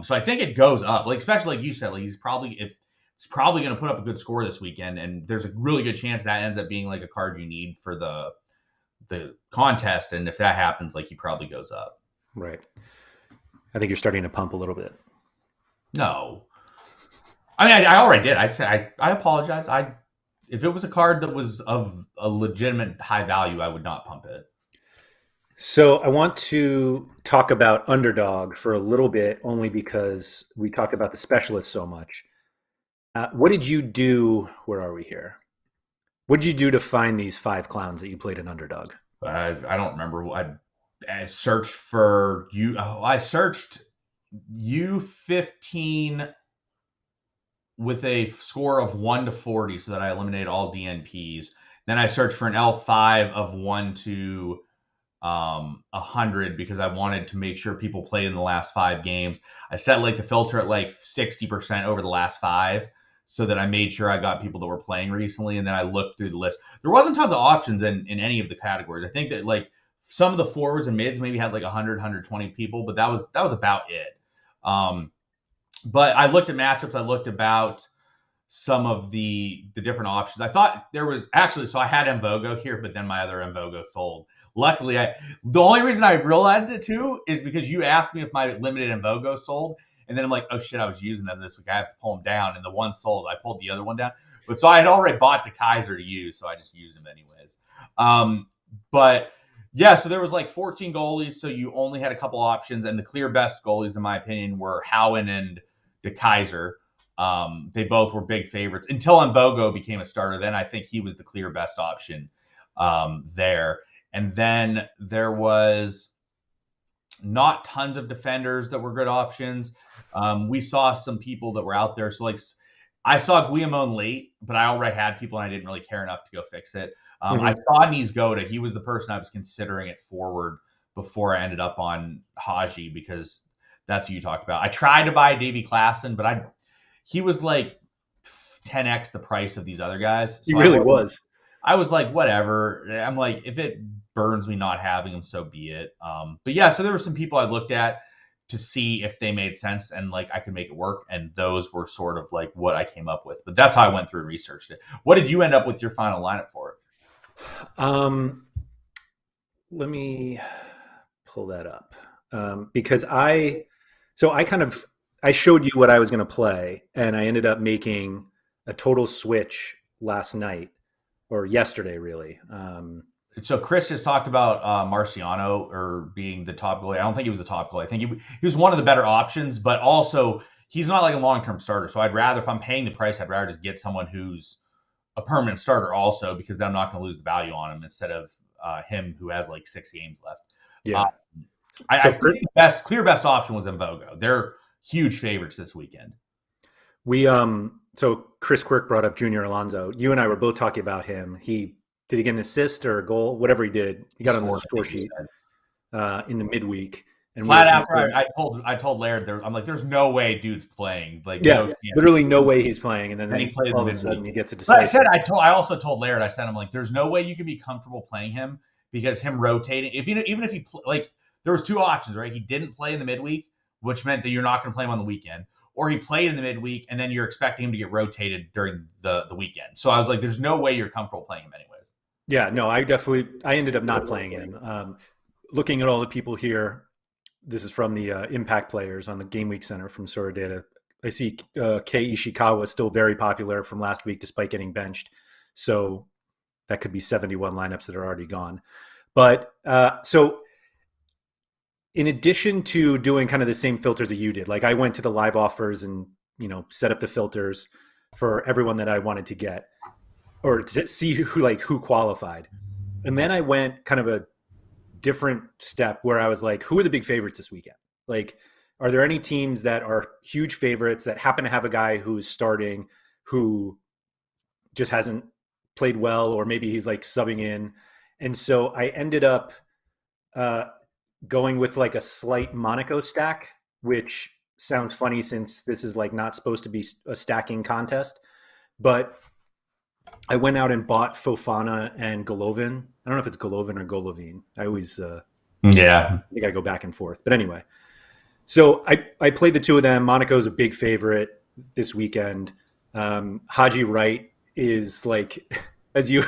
So I think it goes up. Like especially like you said, like he's probably going to put up a good score this weekend, and there's a really good chance that ends up being like a card you need for the contest. And if that happens, like he probably goes up. Right. I think you're starting to pump a little bit. No. I mean, I already did. I apologize. If it was a card that was of a legitimate high value, I would not pump it. So I want to talk about Underdog for a little bit, only because we talk about the Specialist so much. What did you do? Where are we here? What did you do to find these 5 clowns that you played in Underdog? I don't remember. I searched for you. Oh, I searched U15 with a score of 1 to 40 so that I eliminated all DNPs. Then I searched for an L5 of 1 to 100 because I wanted to make sure people played in the last 5 games. I set like the filter at like 60% over the last 5 so that I made sure I got people that were playing recently. And then I looked through the list. There wasn't tons of options in any of the categories. I think that like some of the forwards and mids maybe had like 100, 120 people, but that was about it. But I looked at matchups. I looked about some of the different options. I thought there was actually, so I had Mvogo here, but then my other Mvogo sold. Luckily, the only reason I realized it too is because you asked me if my limited Mvogo sold, and then I'm like, oh shit, I was using them this week. I have to pull them down, and the one sold. I pulled the other one down, but so I had already bought the Kaiser to use, so I just used them anyways. But yeah, so there was like 14 goalies, so you only had a couple options, and the clear best goalies, in my opinion, were Howen and the Kaiser. They both were big favorites until Mvogo became a starter. Then I think he was the clear best option there. And then there was not tons of defenders that were good options. We saw some people that were out there. So like I saw Guillemot late, but I already had people and I didn't really care enough to go fix it. I saw Niezgoda. He was the person I was considering it forward before I ended up on Haji because that's who you talked about. I tried to buy Davy Klassen, but he was like 10x the price of these other guys. So he really was. I was like, whatever. I'm like, if it burns me not having him, so be it. But yeah, so there were some people I looked at to see if they made sense and like I could make it work. And those were sort of like what I came up with. But that's how I went through and researched it. What did you end up with your final lineup for it? Let me pull that up. Because I showed you what I was going to play, and I ended up making a total switch last night or yesterday, really. So Chris just talked about Marciano or being the top goalie. I don't think he was the top goalie. I think he was one of the better options, but also he's not like a long-term starter. So I'd rather, if I'm paying the price, I'd rather just get someone who's a permanent starter also, because then I'm not going to lose the value on him instead of him who has like 6 games left. Yeah. I think the clear best option was Mvogo. They're huge favorites this weekend. So Chris Quirk brought up Junior Alonso. You and I were both talking about him. Did he get an assist or a goal? Whatever he did, he got on the score sheet in the midweek. And flat after I told Laird, I'm like, there's no way dude's playing. Like, yeah, literally no way he's playing. And then he plays all of a sudden he gets a decision. But I also told Laird, I said, I'm like, there's no way you can be comfortable playing him because him rotating. Even if he like, there was 2 options, right? He didn't play in the midweek, which meant that you're not going to play him on the weekend, or he played in the midweek and then you're expecting him to get rotated during the weekend. So I was like, there's no way you're comfortable playing him anyways. Yeah, no, I ended up not playing him. Looking at all the people here, this is from the impact players on the Game Week Center from SorareData. I see Kei Ishikawa is still very popular from last week despite getting benched. So that could be 71 lineups that are already gone. But so in addition to doing kind of the same filters that you did, like I went to the live offers and, set up the filters for everyone that I wanted to get or to see who qualified. And then I went kind of a different step where I was like, who are the big favorites this weekend? Like, are there any teams that are huge favorites that happen to have a guy who's starting who just hasn't played well, or maybe he's like subbing in? And so I ended up going with like a slight Monaco stack, which sounds funny since this is like not supposed to be a stacking contest, but I went out and bought Fofana and Golovin. I don't know if it's Golovin or Golovin. I always I think I go back and forth. But anyway, so I played the 2 of them. Monaco's a big favorite this weekend. Haji Wright is like, as you...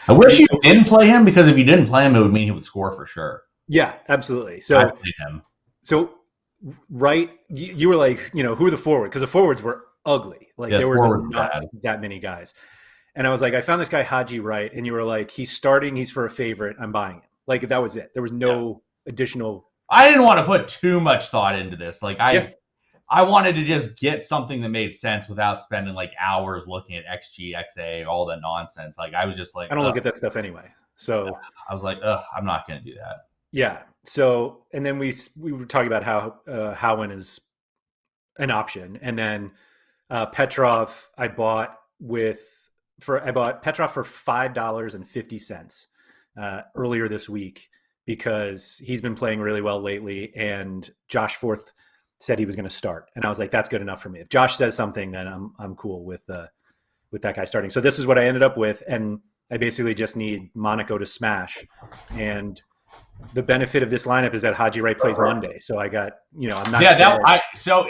I wish you didn't play him, because if you didn't play him, it would mean he would score for sure. Yeah, absolutely. So I played him. So Wright, you were like, who are the forwards? Because the forwards were ugly. Like there were just not that many guys. And I was like, I found this guy Haji Wright, and you were like, he's starting, he's for a favorite, I'm buying him. Like that was it. There was no additional. I didn't want to put too much thought into this. Like I wanted to just get something that made sense without spending like hours looking at XG, XA, all that nonsense. Like I was just like, I don't look at that stuff anyway. So I was like, I'm not going to do that. Yeah. So, and then we were talking about how Howen is an option, and then Petrov I bought Petrov for $5.50 earlier this week because he's been playing really well lately, and Josh Forth said he was going to start, and I was like, that's good enough for me. If Josh says something, then I'm cool with that guy starting. So this is what I ended up with, and I basically just need Monaco to smash. And the benefit of this lineup is that Haji Wright plays Monday, so I got I'm not. Yeah, so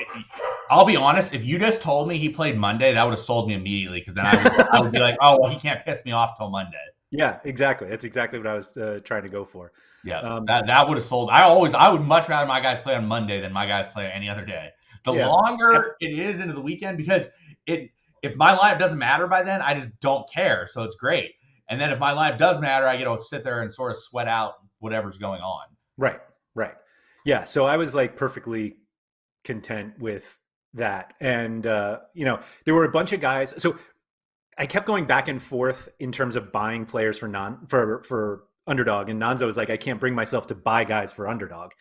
I'll be honest. If you just told me he played Monday, that would have sold me immediately, because then I would be like, oh well, he can't piss me off till Monday. Yeah, exactly. That's exactly what I was trying to go for. Yeah, that would have sold. I would much rather my guys play on Monday than my guys play any other day. The longer it is into the weekend, because if my lineup doesn't matter by then, I just don't care. So it's great. And then if my lineup does matter, I get to sit there and sort of sweat out whatever's going on. Right. Yeah. So I was like perfectly content with that. And, there were a bunch of guys. So I kept going back and forth in terms of buying players for Underdog. And Nanzo was like, I can't bring myself to buy guys for Underdog.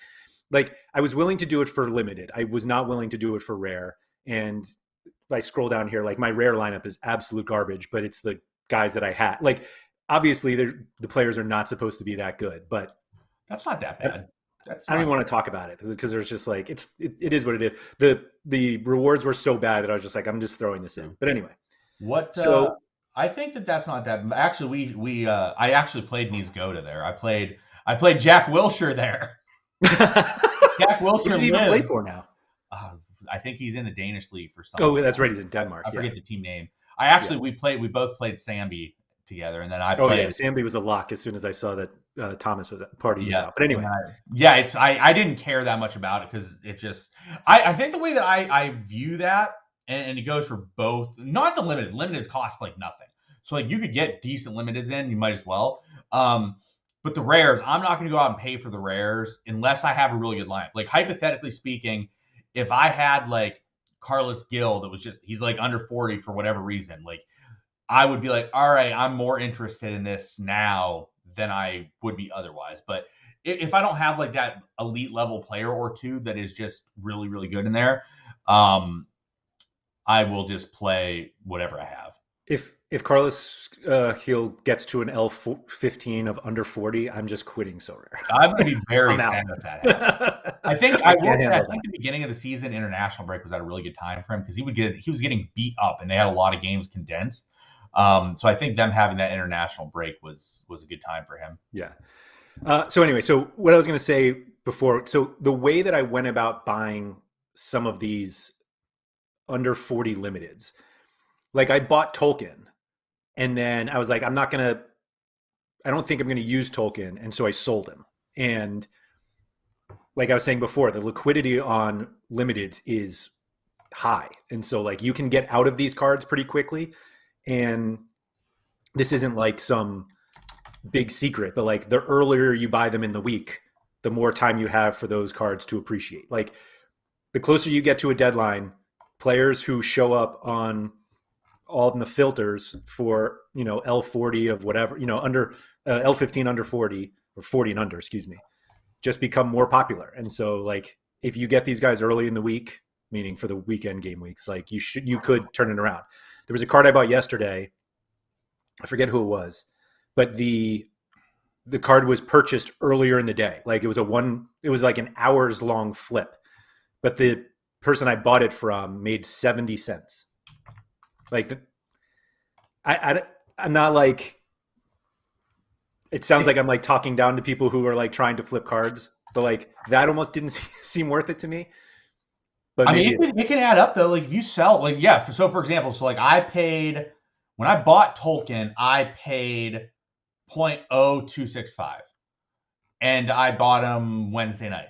Like, I was willing to do it for limited. I was not willing to do it for rare. And if I scroll down here, like, my rare lineup is absolute garbage, but it's the guys that I had. Like, obviously the players are not supposed to be that good, but that's not that bad. I don't even want to talk about it, because there's just like, it is what it is. The rewards were so bad that I was just like, I'm just throwing this in. But anyway, I think that's not that. Actually, I actually played Niesgoda there. I played Jack Wilshere there. Jack Wilshere. What does he even play for now? I think he's in the Danish league for something. Oh, that's right. He's in Denmark. I forget the team name. We both played Sambi together, and then I played. Oh yeah, Sambi was a lock as soon as I saw that Thomas was out. But anyway, I didn't care that much about it, because it just I think the way that I view that, and it goes for both, not the limited. Limiteds cost like nothing, so like you could get decent limiteds in, you might as well. But the rares, I'm not going to go out and pay for the rares unless I have a really good lineup. Like, hypothetically speaking, if I had like Carlos Gil that was he's like under 40 for whatever reason, like, I would be like, all right, I'm more interested in this now than I would be otherwise. But if I don't have like that elite level player or two that is just really, really good in there, I will just play whatever I have. If Carlos Gil gets to an L15 of under 40, I'm just quitting Sorare. I'm going to be very sad with that. I think the beginning of the season international break was at a really good time for him, because he was getting beat up, and they had a lot of games condensed. So I think them having that international break was a good time for him. Yeah. So anyway, so what I was going to say before, so the way that I went about buying some of these under 40 limiteds, like, I bought Tolkien, and then I was like, I don't think I'm going to use Tolkien. And so I sold him. And like I was saying before, the liquidity on limiteds is high. And so like, you can get out of these cards pretty quickly. And this isn't like some big secret, but like, the earlier you buy them in the week, the more time you have for those cards to appreciate. Like, the closer you get to a deadline, players who show up on all in the filters for, L40 of whatever, under L15 under 40, or 40 and under, excuse me, just become more popular. And so like, if you get these guys early in the week, meaning for the weekend game weeks, like, you could turn it around. There was a card I bought yesterday. I forget who it was, but the card was purchased earlier in the day. Like, it was like an hours long flip, but the person I bought it from made 70 cents. Like, I'm not like, it sounds like I'm like talking down to people who are like trying to flip cards, but like, that almost didn't seem worth it to me. But I mean, it can add up though. Like, if you sell, like, yeah. So for example, so like, when I bought Tolkien, I paid 0.0265, and I bought him Wednesday night.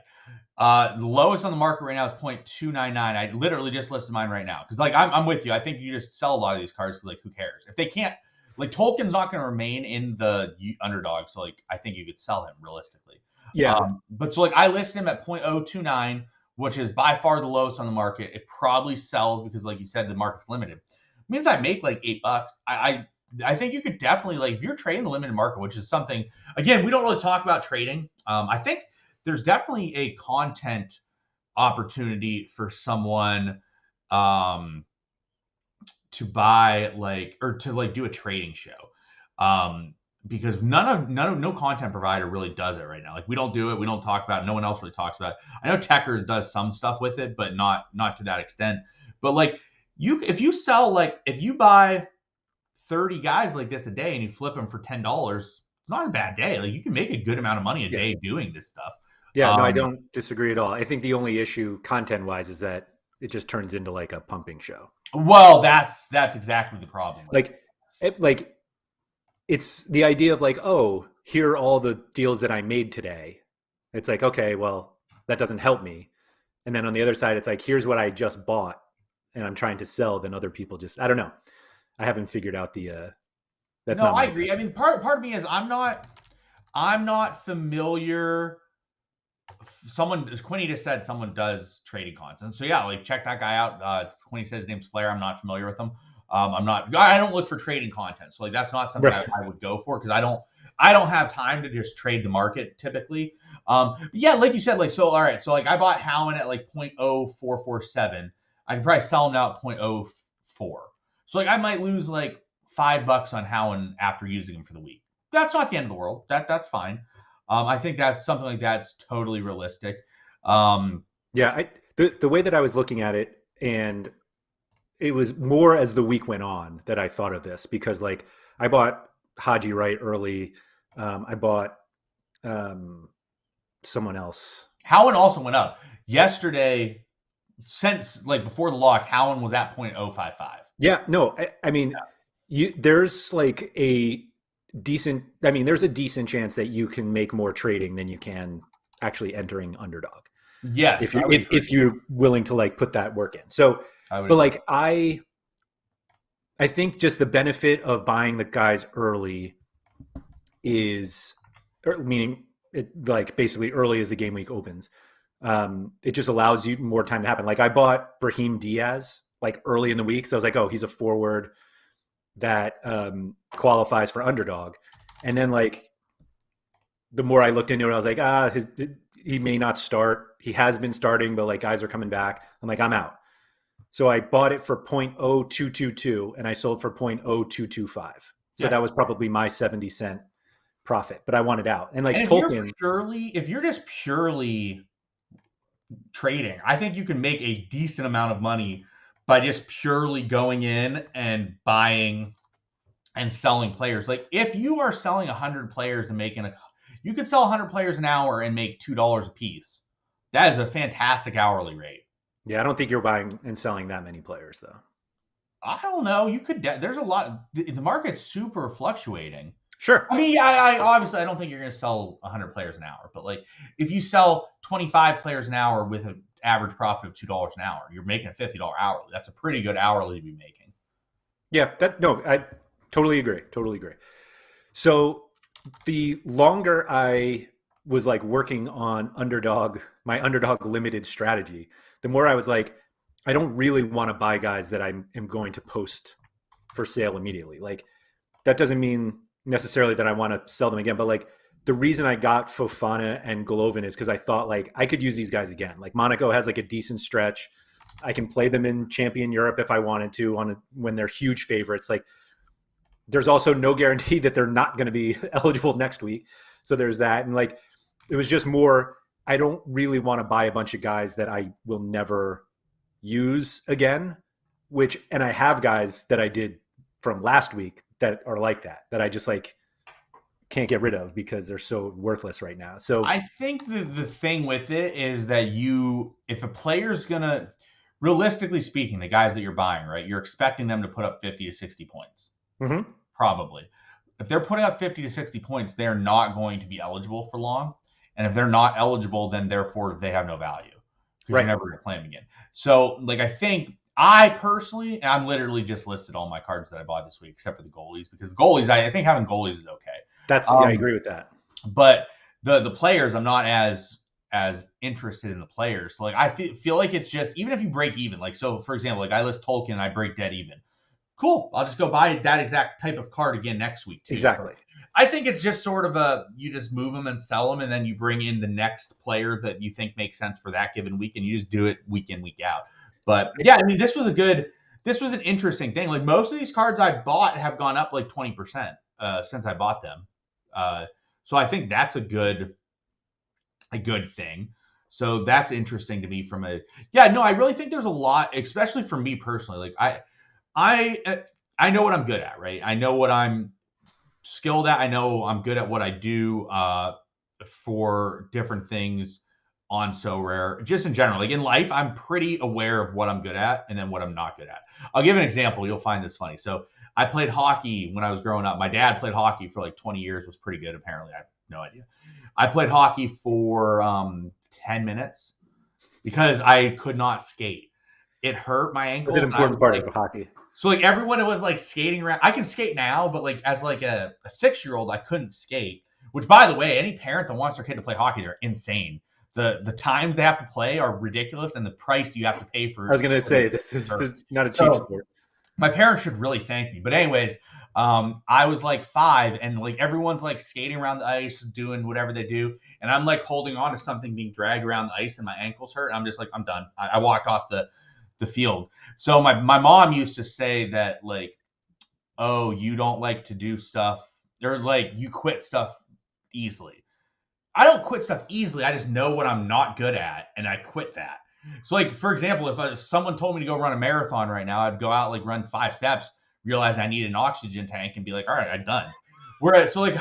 The lowest on the market right now is 0.299. I literally just listed mine right now, because like, I'm with you. I think you just sell a lot of these cards, because like, who cares if they can't? Like, Tolkien's not going to remain in the Underdog, so like, I think you could sell him realistically. Yeah. But so like, I listed him at 0.029, which is by far the lowest on the market. It probably sells because, like you said, the market's limited. It means I make like $8. I think you could definitely, like, if you're trading the limited market, which is something, again, we don't really talk about trading. I think there's definitely a content opportunity for someone to buy, like, or to like do a trading show. because no content provider really does it right now. Like we don't do it, we don't talk about it, no one else really talks about it. I know Techers does some stuff with it, but not to that extent. But like if you buy 30 guys like this a day and you flip them for $10, it's not a bad day. Like you can make a good amount of money a day doing this stuff. Yeah, no, I don't disagree at all. I think the only issue content wise is that it just turns into like a pumping show. Well, that's exactly the problem. It's the idea of like, oh, here are all the deals that I made today. It's like, okay, well, that doesn't help me. And then on the other side, it's like, here's what I just bought and I'm trying to sell. Then other people just, I don't know. I haven't figured out the, that's no, I agree. I mean, part of me is I'm not familiar. Quinny just said someone does trading content. So yeah, like check that guy out. Quinny says his name's Flair. I'm not familiar with him. I don't look for trading content. So like that's not something I would go for because I don't have time to just trade the market typically. Yeah, like you said, like so all right. So like I bought Howen at like 0.0447. I can probably sell him now at 0.04. So like I might lose like $5 on Howen after using him for the week. That's not the end of the world. That's fine. I think that's something like that's totally realistic. Yeah, the way that I was looking at it, and it was more as the week went on that I thought of this because like I bought Haji Wright early. I bought someone else. Howen also went up yesterday. Since like before the lock, Howen was at 0.055. Yeah, no, I mean, there's like a there's a decent chance that you can make more trading than you can actually entering Underdog. Yes, if you're willing to like put that work in. So, but like I think just the benefit of buying the guys early is, meaning it like basically early as the game week opens. It just allows you more time to happen. Like I bought Brahim Diaz like early in the week, so I was like, oh, he's a forward that qualifies for Underdog. And then like the more I looked into it, I was like, he may not start. He has been starting, but like guys are coming back. I'm like, I'm out. So I bought it for 0.0222 and I sold for 0.0225. So that was probably my 70-cent profit, but I wanted out. And like if you're just purely trading, I think you can make a decent amount of money by just purely going in and buying and selling players. Like if you are selling 100 players and you could sell 100 players an hour and make $2 a piece. That is a fantastic hourly rate. Yeah, I don't think you're buying and selling that many players though. I don't know. You could. There's a lot. The market's super fluctuating. Sure. I mean, I obviously I don't think you're going to sell 100 players an hour, but like if you sell 25 players an hour with an average profit of $2 an hour, you're making a $50 hourly. That's a pretty good hourly to be making. Yeah, I totally agree. Totally agree. So the longer I was like working on my Underdog limited strategy, the more I was like, I don't really want to buy guys that I am going to post for sale immediately. Like that doesn't mean necessarily that I want to sell them again, but like the reason I got Fofana and Golovin is because I thought like I could use these guys again. Like Monaco has like a decent stretch. I can play them in Champion Europe if I wanted to when they're huge favorites. Like there's also no guarantee that they're not going to be eligible next week. So there's that. And like, it was just more, I don't really want to buy a bunch of guys that I will never use again, and I have guys that I did from last week that are like that I just like can't get rid of because they're so worthless right now. So I think the thing with it is that if a player's gonna, realistically speaking, the guys that you're buying, right, you're expecting them to put up 50 to 60 points. Mm-hmm. Probably. If they're putting up 50 to 60 points, they're not going to be eligible for long. And if they're not eligible, then therefore they have no value because you're never going to play them again. So like, I think I personally, and I'm literally just listed all my cards that I bought this week, except for the goalies, because goalies, I think having goalies is okay. I agree with that. But the players, I'm not as interested in the players. So like, I feel like it's just, even if you break even, like, so for example, like I list Tolkien and I break dead even. Cool. I'll just go buy that exact type of card again next week too. Exactly. So I think it's just sort of you just move them and sell them, and then you bring in the next player that you think makes sense for that given week, and you just do it week in, week out. But yeah, I mean, this was an interesting thing. Like most of these cards I bought have gone up like 20% since I bought them. So I think that's a good thing. So that's interesting to me from a I really think there's a lot, especially for me personally. Like I know what I'm good at, right? I know what I'm skilled at. I know I'm good at what I do for different things on Sorare. Just in general, like in life, I'm pretty aware of what I'm good at and then what I'm not good at. I'll give an example. You'll find this funny. So I played hockey when I was growing up. My dad played hockey for like 20 years, was pretty good apparently. I have no idea. I played hockey for 10 minutes because I could not skate. It hurt my ankles. That's an important part of hockey. So like everyone was like skating around. I can skate now, but like as like a 6-year-old, I couldn't skate. Which, by the way, any parent that wants their kid to play hockey, they're insane. The times they have to play are ridiculous, and the price you have to pay for. I was going to say this is not a cheap sport. My parents should really thank me. But anyways, I was like 5, and like everyone's like skating around the ice, doing whatever they do, and I'm like holding on to something being dragged around the ice, and my ankles hurt. And I'm just like, I'm done. I walked off the field. So my mom used to say that like, oh, you don't like to do stuff, or like you quit stuff easily. I don't quit stuff easily. I just know what I'm not good at, and I quit that. So like, for example, if someone told me to go run a marathon right now, I'd go out, like run 5 steps, realize I need an oxygen tank, and be like, all right, I'm done. Whereas, so like,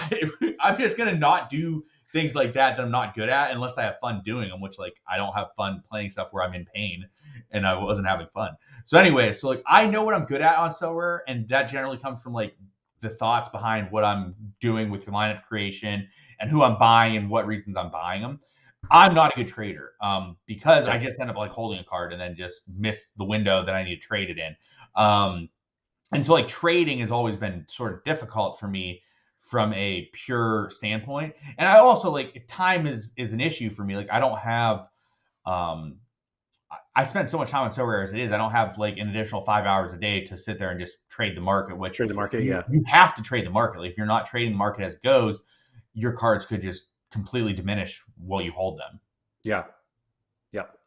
I'm just going to not do things like that I'm not good at unless I have fun doing them, which like, I don't have fun playing stuff where I'm in pain and I wasn't having fun. So anyway, so like, I know what I'm good at on Sorare, and that generally comes from like the thoughts behind what I'm doing with lineup creation and who I'm buying and what reasons I'm buying them. I'm not a good trader because I just end up like holding a card and then just miss the window that I need to trade it in. And so like trading has always been sort of difficult for me from a pure standpoint. And I also like time is an issue for me. Like I don't have, I spend so much time on Sorare as it is. I don't have like an additional 5 hours a day to sit there and just trade the market. Which trade the market, you have to trade the market. Like if you're not trading the market as it goes, your cards could just completely diminish while you hold them. Yeah,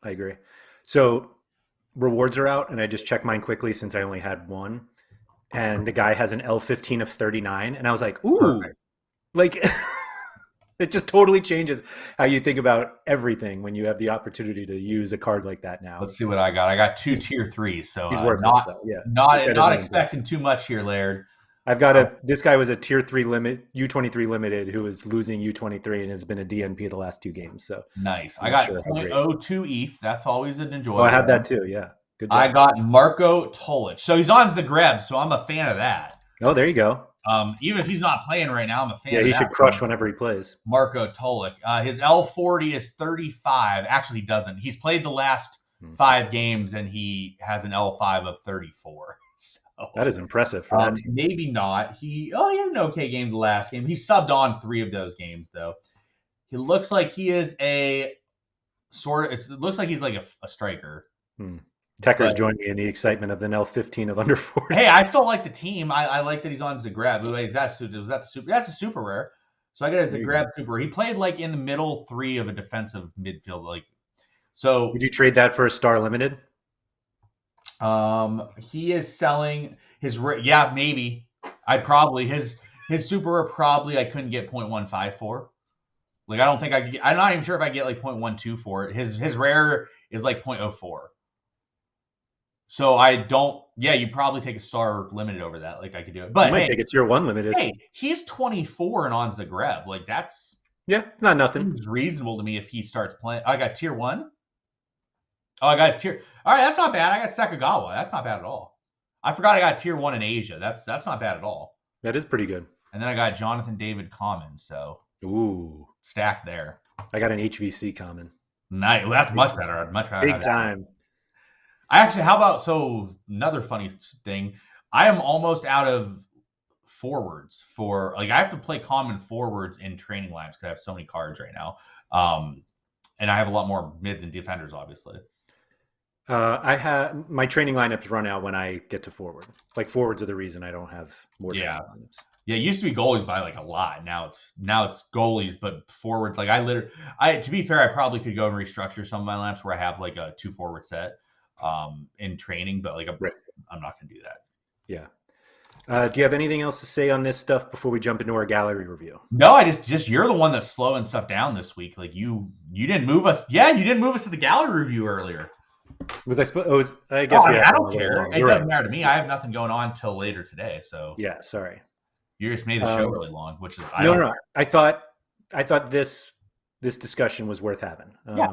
I agree. So rewards are out, and I just checked mine quickly since I only had one. And the guy has an L15 of 39, and I was like, ooh, perfect. Like it just totally changes how you think about everything when you have the opportunity to use a card like that now. Let's see what I got. I got 2 tier 3s, so he's worth not expecting too much here, Laird. I've got this guy was a tier 3 limit, U23 limited, who is losing U23 and has been a DNP the last 2 games. So nice. I got 0.02 ETH. That's always an enjoyable. Oh, I had that too. Yeah. Good job. I got Marco Tolic. So he's on Zagreb, so I'm a fan of that. Oh, there you go. Even if he's not playing right now, I'm a fan of that. Yeah, he should crush whenever he plays. Marco Tolic. His L40 is 35. Actually, he doesn't. He's played the last 5 games, and he has an L5 of 34. So, that is impressive for that team. Maybe not. He had an okay game the last game. He subbed on 3 of those games, though. He looks like he is a sort of. It looks like he's like a striker. Techers joined me in the excitement of the L15 of under 40. Hey, I still like the team. I like that he's on Zagreb. Wait, was that the super? That's a super rare. So I got a Zagreb super. He played like in the middle 3 of a defensive midfield. Like, so would you trade that for a star limited? He is selling his. Yeah, maybe. His super rare probably I couldn't get 0.15 for. Like I don't think I could. I'm not even sure if I get like 0.12 for it. His rare is like 0.04. So I don't. Yeah, you probably take a star limited over that. Like I could do it, but you might take a tier 1 limited. Hey, he's 24 and on Zagreb. Like that's not nothing. It's reasonable to me if he starts playing. I got tier 1. Oh, I got tier. All right, that's not bad. I got Sakagawa. That's not bad at all. I forgot I got tier 1 in Asia. That's not bad at all. That is pretty good. And then I got Jonathan David common. So stack there. I got an HVC common. Nice. Well, that's much better. I'd much rather big time. I actually, how about, so another funny thing, I am almost out of forwards for, like, I have to play common forwards in training lineups because I have so many cards right now. And I have a lot more mids and defenders, obviously. I have, my training lineups run out when I get to forward. Like, forwards are the reason I don't have more training lineups. Yeah, it used to be goalies by like a lot. Now it's goalies, but forwards, like to be fair, I probably could go and restructure some of my lineups where I have like a 2 forward set. In training, but like I'm not gonna do that. Yeah. Do you have anything else to say on this stuff before we jump into our gallery review? No, I just you're the one that's slowing stuff down this week. Like you didn't move us. Yeah, you didn't move us to the gallery review earlier. I guess we have I gone a don't little care. long. It You're doesn't right. matter to me. I have nothing going on till later today. So Yeah, sorry. you just made the show really long, which is No. I thought this discussion was worth having. Yeah.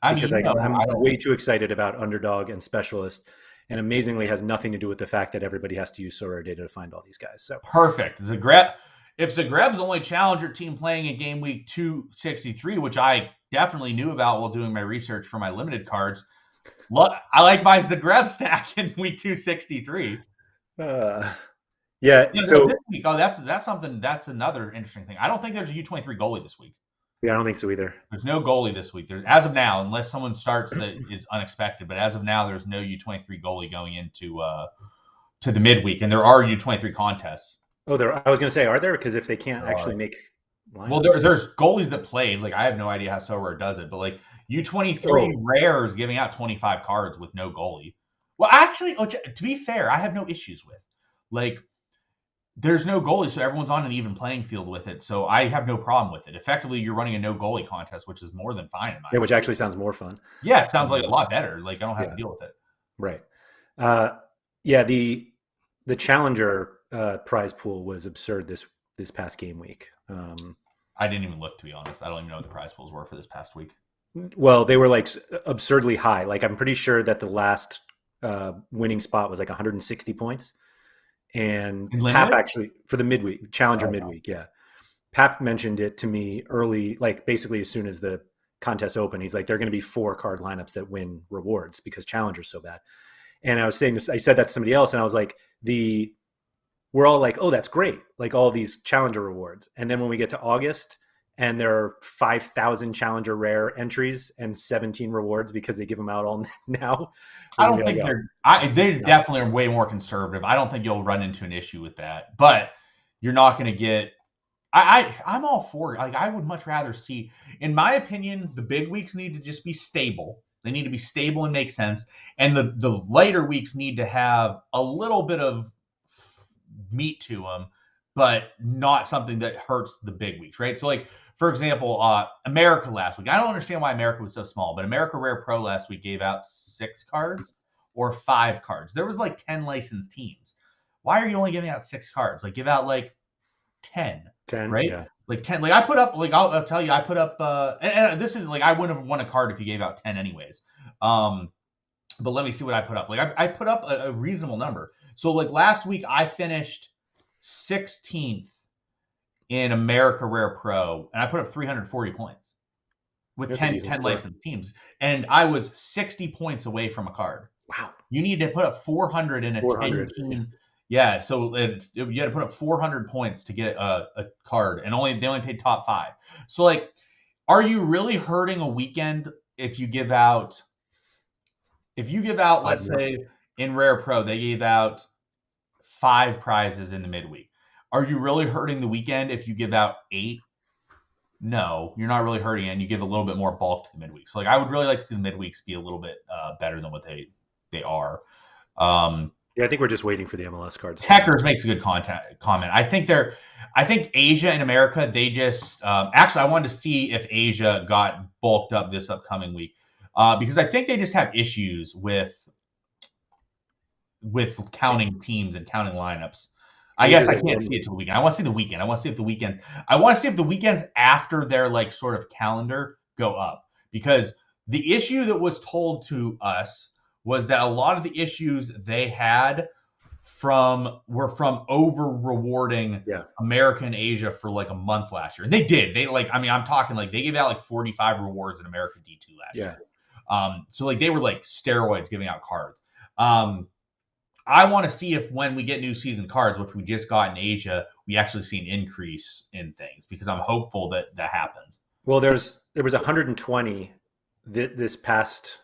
I mean, Because you know, I'm I don't. way too excited about Underdog and Specialist, and amazingly has nothing to do with the fact that everybody has to use SorareData to find all these guys. So Perfect. If Zagreb's only challenger team playing in game week 263, which I definitely knew about while doing my research for my limited cards, I like my Zagreb stack in week 263. yeah. Yeah, So this week, that's another interesting thing. I don't think there's a U23 goalie this week. yeah, I don't think so either. There's no goalie this week. As of now, unless someone starts that is unexpected, but as of now, there's no U23 goalie going into to the midweek, and there are U23 contests. Oh, I was going to say, are there? Because if they can't actually make lineups. Well, there's goalies that played. Like I have no idea how Sorare does it, but like U23 Rare is giving out 25 cards with no goalie. Well, actually, to be fair, I have no issues with. Like, there's no goalie, so everyone's on an even playing field with it. So I have no problem with it. Effectively, you're running a no goalie contest, which is more than fine in my opinion. Which actually sounds more fun. Yeah, it sounds like a lot better. Like I don't have to deal with it. Right. Yeah, the challenger prize pool was absurd this past game week. I didn't even look, to be honest. I don't even know what the prize pools were for this past week. Well, they were like absurdly high. Like I'm pretty sure that the last winning spot was like 160 points. And Pap actually, for the midweek, challenger midweek, yeah. Pap mentioned it to me early, like basically as soon as the contest opened. He's like, there are going to be 4-card lineups that win rewards because challenger's so bad. And I said that to somebody else, and I was like, we're all like, oh, that's great, like all these challenger rewards. And then when we get to August, and there are 5,000 challenger rare entries and 17 rewards because they give them out all now. I don't think they definitely are way more conservative. I don't think you'll run into an issue with that, but you're not going to get. I'm all for it. Like I would much rather see, in my opinion, the big weeks need to just be stable. They need to be stable and make sense, and the later weeks need to have a little bit of meat to them, but not something that hurts the big weeks, right? So like, for example, America last week. I don't understand why America was so small, but America Rare Pro last week gave out 6 cards or 5 cards. There was like 10 licensed teams. Why are you only giving out 6 cards? Like give out like 10, right? Yeah. Like 10. Like I put up, like I'll tell you, I put up, and this is like I wouldn't have won a card if you gave out 10 anyways. But let me see what I put up. Like I put up a reasonable number. So like last week I finished 16th in America Rare Pro, and I put up 340 points with 10 licensed teams. And I was 60 points away from a card. Wow. You need to put up 400 in a 10 team. Yeah, so you had to put up 400 points to get a card, and they only paid top 5. So like, are you really hurting a weekend if you give out, let's say in Rare Pro, they gave out 5 prizes in the midweek. Are you really hurting the weekend if you give out 8? No, you're not really hurting it, and you give a little bit more bulk to the midweek. So like, I would really like to see the midweeks be a little bit better than what they are. Yeah, I think we're just waiting for the MLS cards. Techers makes a good comment. I think Asia and America, they just actually, I wanted to see if Asia got bulked up this upcoming week because I think they just have issues with counting teams and counting lineups. I guess I can't see it till the weekend. I want to see the weekend. I want to see if the weekends after their like sort of calendar go up, because the issue that was told to us was that a lot of the issues they had were from over rewarding America and Asia for like a month last year. And they did. I'm talking like they gave out like 45 rewards in America D2 last year. So like they were like steroids giving out cards. I want to see if when we get new season cards, which we just got in Asia, we actually see an increase in things, because I'm hopeful that happens. Well, there was 120 this past.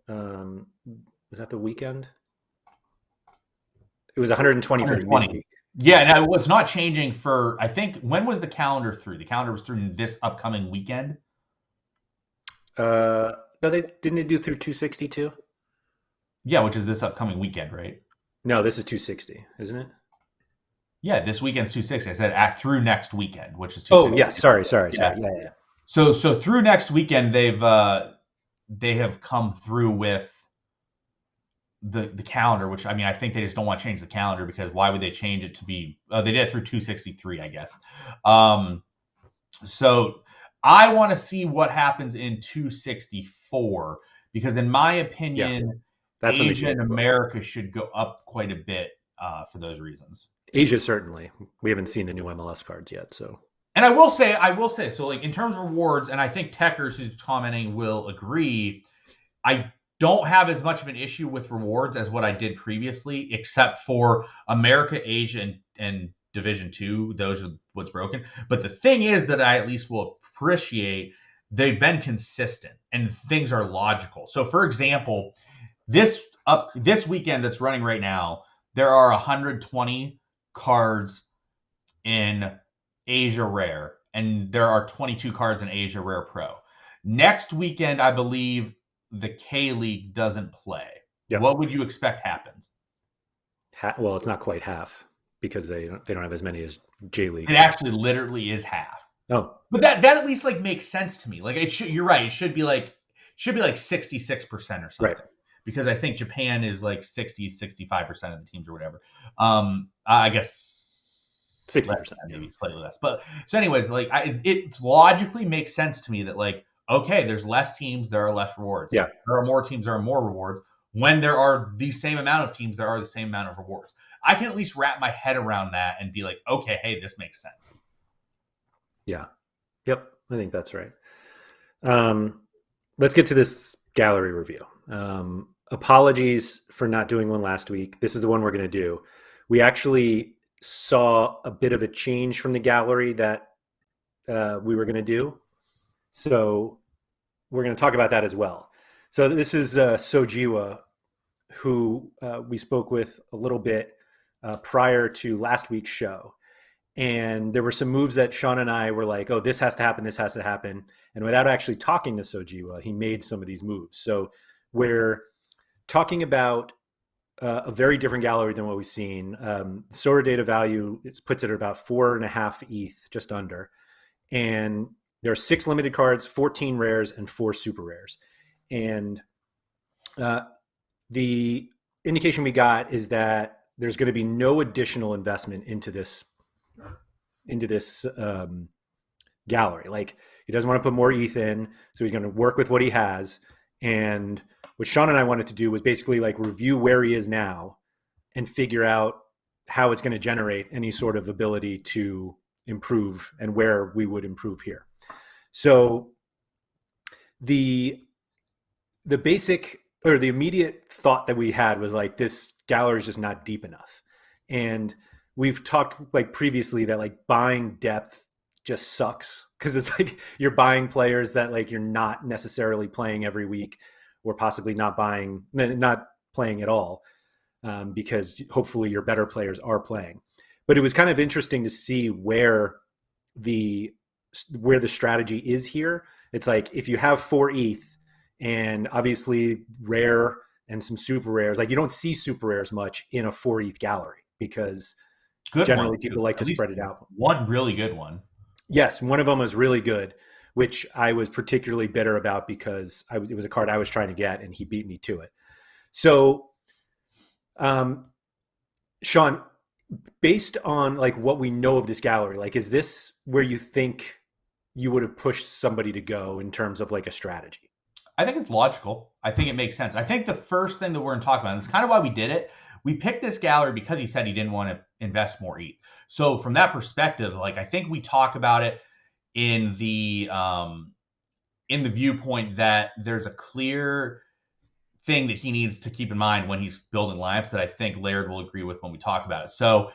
Was that the weekend? It was 120 for the midweek. Yeah, now it's not changing for. I think when was the calendar through? The calendar was through this upcoming weekend. No, they do through 262. Yeah, which is this upcoming weekend, right? No, this is 260, isn't it? Yeah, this weekend's 260. I said through next weekend, which is 260. Oh, yeah. Sorry. Yeah. Yeah. So through next weekend, they have come through with the calendar, which I mean, I think they just don't want to change the calendar, because why would they change it to be? They did it through 263, I guess. So I want to see what happens in 264, because in my opinion, That's when they Asia should and go up. America should go up quite a bit for those reasons. Asia, certainly. We haven't seen the new MLS cards yet, so. And I will say, so like in terms of rewards, and I think Techers, who's commenting, will agree, I don't have as much of an issue with rewards as what I did previously, except for America, Asia, and Division 2. Those are what's broken. But the thing is that I at least will appreciate, they've been consistent and things are logical. So for example, this weekend that's running right now, there are 120 cards in Asia Rare, and there are 22 cards in Asia Rare Pro. Next weekend, I believe the K League doesn't play. Yep. What would you expect happens? Well, it's not quite half, because they don't have as many as J League. It actually literally is half. Oh, but that at least like makes sense to me. Like it should. You're right. It should be like 66% or something. Right. Because I think Japan is like 65% of the teams or whatever. I guess 60%, maybe slightly less. But so, anyways, like it logically makes sense to me that, like, okay, there's less teams, there are less rewards. Yeah. There are more teams, there are more rewards. When there are the same amount of teams, there are the same amount of rewards. I can at least wrap my head around that and be like, okay, hey, this makes sense. Yeah. Yep. I think that's right. Let's get to this gallery review. Apologies for not doing one last week. This is the one we're going to do. We actually saw a bit of a change from the gallery that we were going to do. So we're going to talk about that as well. So this is Sojiwa, who we spoke with a little bit prior to last week's show. And there were some moves that Sean and I were like, oh, this has to happen, this has to happen. And without actually talking to Sojiwa, he made some of these moves. So we're talking about a very different gallery than what we've seen. SorareData value, it puts it at about 4.5 ETH, just under. And there are 6 limited cards, 14 rares, and 4 super rares. And the indication we got is that there's going to be no additional investment into this gallery. Like, he doesn't want to put more ETH in, so he's going to work with what he has. And what Sean and I wanted to do was basically like review where he is now and figure out how it's going to generate any sort of ability to improve and where we would improve here. So the basic, or the immediate thought that we had was like, this gallery is just not deep enough. And we've talked like previously that like buying depth just sucks, because it's like you're buying players that like you're not necessarily playing every week, or possibly not playing at all, because hopefully your better players are playing. But it was kind of interesting to see where the strategy is here. It's like, if you have 4 ETH and obviously rare and some super rares, like you don't see super rares much in a 4 ETH gallery, because generally people like to spread it out. One really good one. Yes, one of them was really good, which I was particularly bitter about, because it was a card I was trying to get and he beat me to it. So, Sean, based on like what we know of this gallery, like, is this where you think you would have pushed somebody to go in terms of like a strategy? I think it's logical. I think it makes sense. I think the first thing that we're going to talk about, and it's kind of why we did it, we picked this gallery because he said he didn't want to invest more ETH. So from that perspective, like, I think we talk about it in the viewpoint that there's a clear thing that he needs to keep in mind when he's building lineups that I think Laird will agree with when we talk about it. So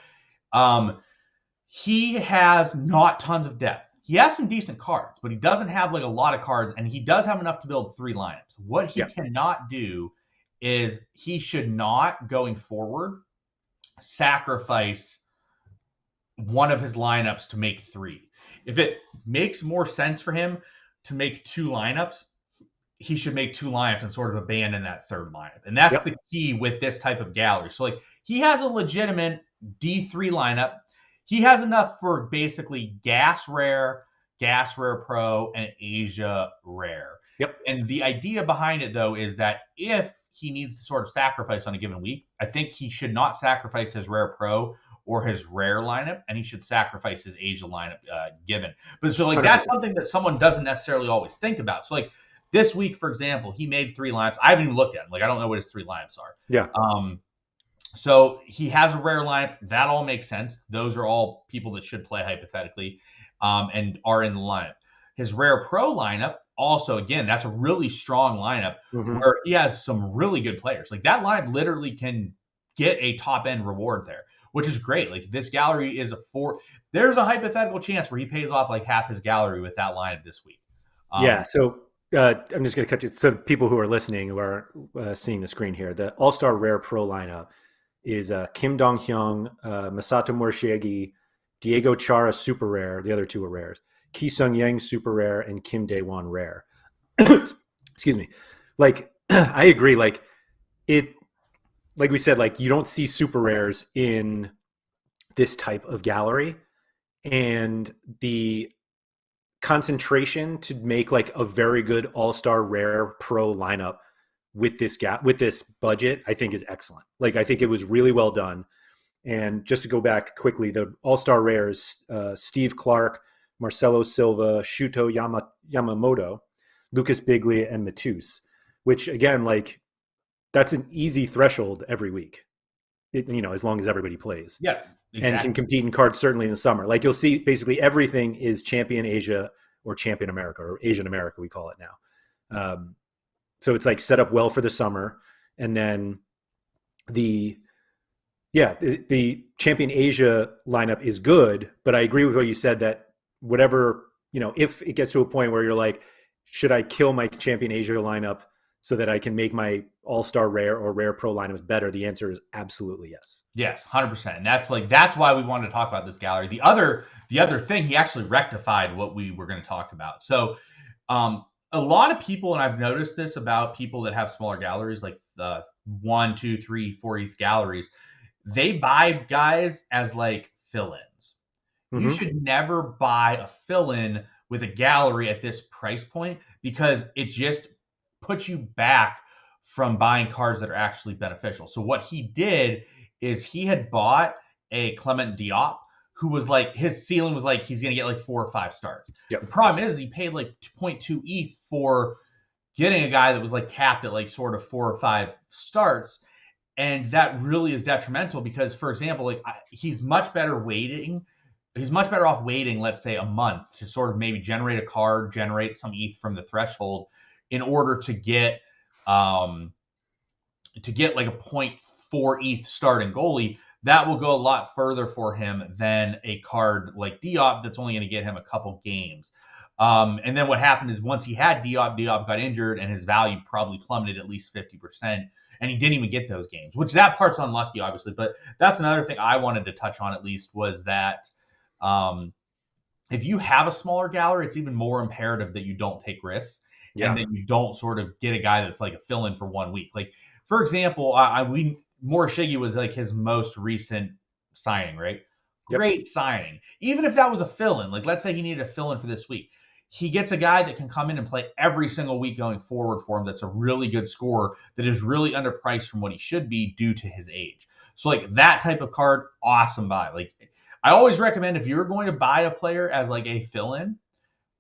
he has not tons of depth. He has some decent cards, but he doesn't have like a lot of cards, and he does have enough to build 3 lineups. What he cannot do is, he should not, going forward, sacrifice one of his lineups to make 3. If it makes more sense for him to make 2 lineups, he should make 2 lineups and sort of abandon that 3rd lineup. And that's the key with this type of gallery. So like, he has a legitimate D3 lineup he has enough for basically gas rare pro, and Asia rare. Yep. And the idea behind it, though, is that if he needs to sort of sacrifice on a given week, I think he should not sacrifice his rare pro or his rare lineup, and he should sacrifice his Asia lineup given. But so like 100%. That's something that someone doesn't necessarily always think about. So like this week, for example, he made 3 lineups. I haven't even looked at them. Like I don't know what his 3 lineups are. Yeah. So he has a rare lineup. That all makes sense. Those are all people that should play hypothetically and are in the lineup. His rare pro lineup, also, again, that's a really strong lineup where he has some really good players. Like that lineup literally can get a top end reward there, which is great. Like this gallery is there's a hypothetical chance where he pays off like half his gallery with that lineup this week. Yeah. So I'm just going to cut you. So people who are listening, who are seeing the screen here, the All-Star Rare Pro lineup is Kim Dong-hyung, Masato Morishige, Diego Chara Super Rare. The other 2 are rares. Ki Sung-yang Super Rare and Kim Dae-won Rare. Excuse me. Like I agree. Like we said, like you don't see super rares in this type of gallery, and the concentration to make like a very good all-star rare pro lineup with this budget, I think is excellent. Like I think it was really well done. And just to go back quickly, the all-star rares, Steve Clark, Marcelo Silva, Shuto Yamamoto, Lucas Biglia, and Matus, which again, like that's an easy threshold every week, as long as everybody plays. Yeah. Exactly. And can compete in cards certainly in the summer. Like you'll see basically everything is Champion Asia or Champion America, or Asian America, we call it now. So it's like set up well for the summer. And then the Champion Asia lineup is good, but I agree with what you said that whatever, if it gets to a point where you're like, should I kill my Champion Asia lineup so that I can make my all-star rare or rare pro lineups better? The answer is absolutely yes. Yes, 100%. And that's why we wanted to talk about this gallery. The other thing, he actually rectified what we were going to talk about. So a lot of people, and I've noticed this about people that have smaller galleries, like 1, 2, 3, 4 ETH galleries, they buy guys as like fill-ins. You should never buy a fill-in with a gallery at this price point, because it just puts you back from buying cards that are actually beneficial. So what he did is he had bought a Clement Diop, who was like, his ceiling was like, he's going to get like 4 or 5 starts. Yep. The problem is he paid like 0.2 ETH for getting a guy that was like capped at like sort of 4 or 5 starts. And that really is detrimental because, for example, like he's much better off waiting, let's say, a month to sort of maybe generate a card, generate some ETH from the threshold in order to get like a 0.4 ETH starting goalie. That will go a lot further for him than a card like Diop that's only going to get him a couple games. And then what happened is once he had Diop got injured and his value probably plummeted at least 50%. And he didn't even get those games, which that part's unlucky, obviously. But that's another thing I wanted to touch on, at least, was that if you have a smaller gallery, it's even more imperative that you don't take risks and that you don't sort of get a guy that's like a fill-in for 1 week. Like, for example, Morishige was like his most recent signing, right? Yep. Great signing. Even if that was a fill-in, like let's say he needed a fill-in for this week. He gets a guy that can come in and play every single week going forward for him. That's a really good scorer that is really underpriced from what he should be due to his age. So like that type of card, awesome buy. Like I always recommend if you're going to buy a player as like a fill-in,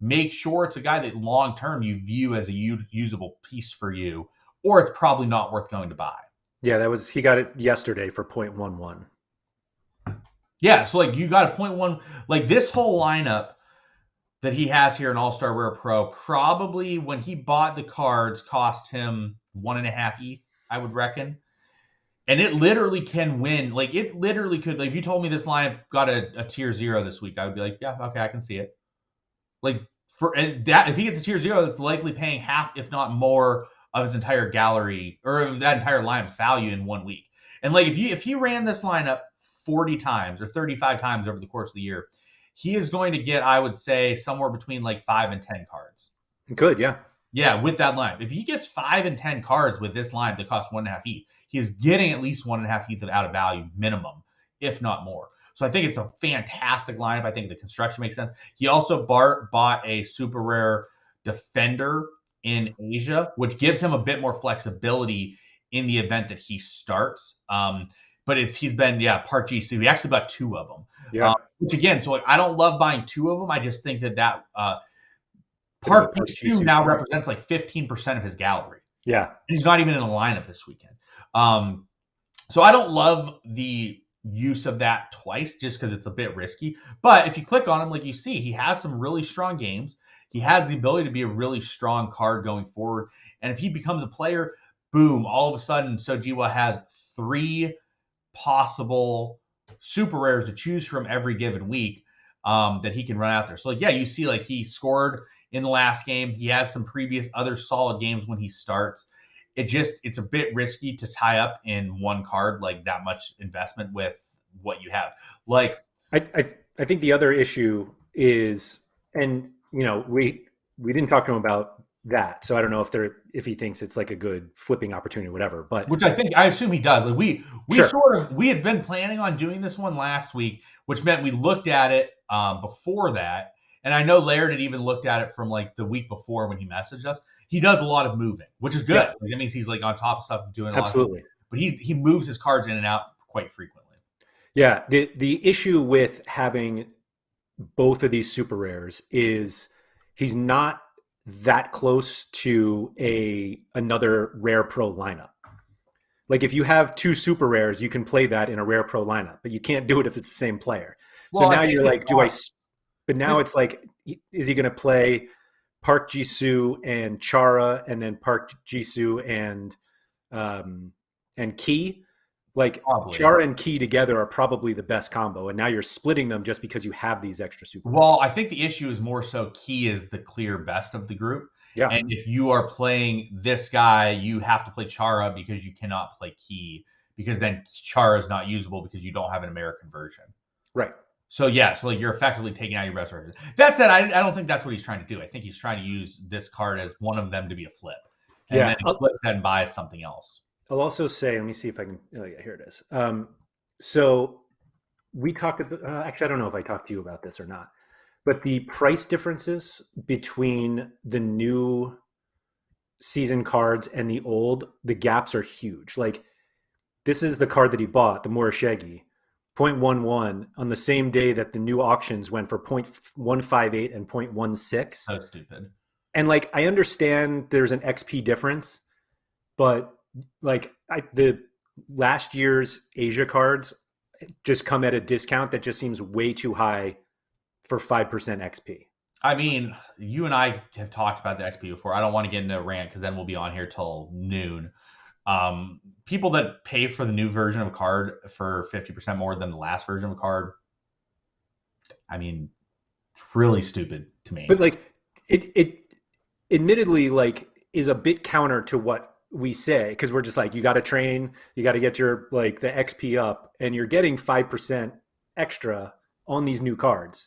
make sure it's a guy that long-term you view as a usable piece for you, or it's probably not worth going to buy. Yeah, he got it yesterday for 0.11. Yeah, so like you got a 0.1, like this whole lineup that he has here in All-Star Rare Pro, probably when he bought the cards cost him 1.5 ETH, I would reckon. And it literally can win. Like it literally could, like if you told me this lineup got a tier 0 this week, I would be like, yeah, okay, I can see it. Like if he gets a tier 0, that's likely paying half, if not more, of his entire gallery or of that entire lineup's value in 1 week. And like if he ran this lineup 40 times or 35 times over the course of the year, he is going to get, I would say, somewhere between like 5 and 10 cards. Good, yeah. Yeah, with that lineup. If he gets 5 and 10 cards with this lineup that costs 1.5 ETH, he is getting at least 1.5 ETH out of value minimum, if not more. So I think it's a fantastic lineup. I think the construction makes sense. He also bought a super rare defender in Asia, which gives him a bit more flexibility in the event that he starts. But he's been part G. So he actually bought 2 of them. Yeah. Which again, so I don't love buying 2 of them. I just think that Park Park Ji-soo now represents like 15% of his gallery. Yeah. He's not even in the lineup this weekend. So I don't love the use of that twice just because it's a bit risky. But if you click on him, like you see, he has some really strong games. He has the ability to be a really strong card going forward. And if he becomes a player, boom, all of a sudden Sojiwa has 3 possible super rares to choose from every given week that he can run out there. So you see like he scored in the last game. He has some previous other solid games when he starts. It's a bit risky to tie up in one card, like that much investment with what you have. Like I think the other issue is, and we didn't talk to him about that, so I don't know if he thinks it's like a good flipping opportunity or whatever. But which I assume he does. Like we sure. we had been planning on doing this one last week, which meant we looked at it before that. And I know Laird had even looked at it from like the week before when he messaged us. He does a lot of moving, which is good. Yeah. Like, that means he's like on top of stuff and doing a Absolutely. lot of stuff. But he moves his cards in and out quite frequently. Yeah. The issue with having both of these super rares is he's not that close to another rare pro lineup. Like if you have 2 super rares, you can play that in a rare pro lineup, but you can't do it if it's the same player. So now you're like, but now it's like, is he going to play Park Ji-soo and Chara, and then Park Ji-soo and Key? Like probably. Chara and Key together are probably the best combo, and now you're splitting them just because you have these extra super. Well, I think the issue is more so Key is the clear best of the group. Yeah. And if you are playing this guy, you have to play Chara because you cannot play Key, because then Chara is not usable because you don't have an American version. Right. So so like you're effectively taking out your best version. That said, I don't think that's what he's trying to do. I think he's trying to use this card as one of them to be a flip. And then he flips that and buys something else. I'll also say, let me see if I can. Oh yeah, here it is. So we talked about. Actually, I don't know if I talked to you about this or not, but the price differences between the new season cards and the gaps are huge. Like this is the card that he bought, the Morishige, 0.11 on the same day that the new auctions went for 0.158 and 0.16. So stupid. And like I understand there's an XP difference, but like the last year's Asia cards just come at a discount that just seems way too high for 5% XP. I mean, you and I have talked about the XP before. I don't want to get into a rant because then we'll be on here till noon. People that pay for the new version of a card for 50% more than the last version of a card, I mean, really stupid to me. But like it admittedly like is a bit counter to what we say, because we're just like, you got to train, you got to get your like the XP up, and you're getting 5% extra on these new cards.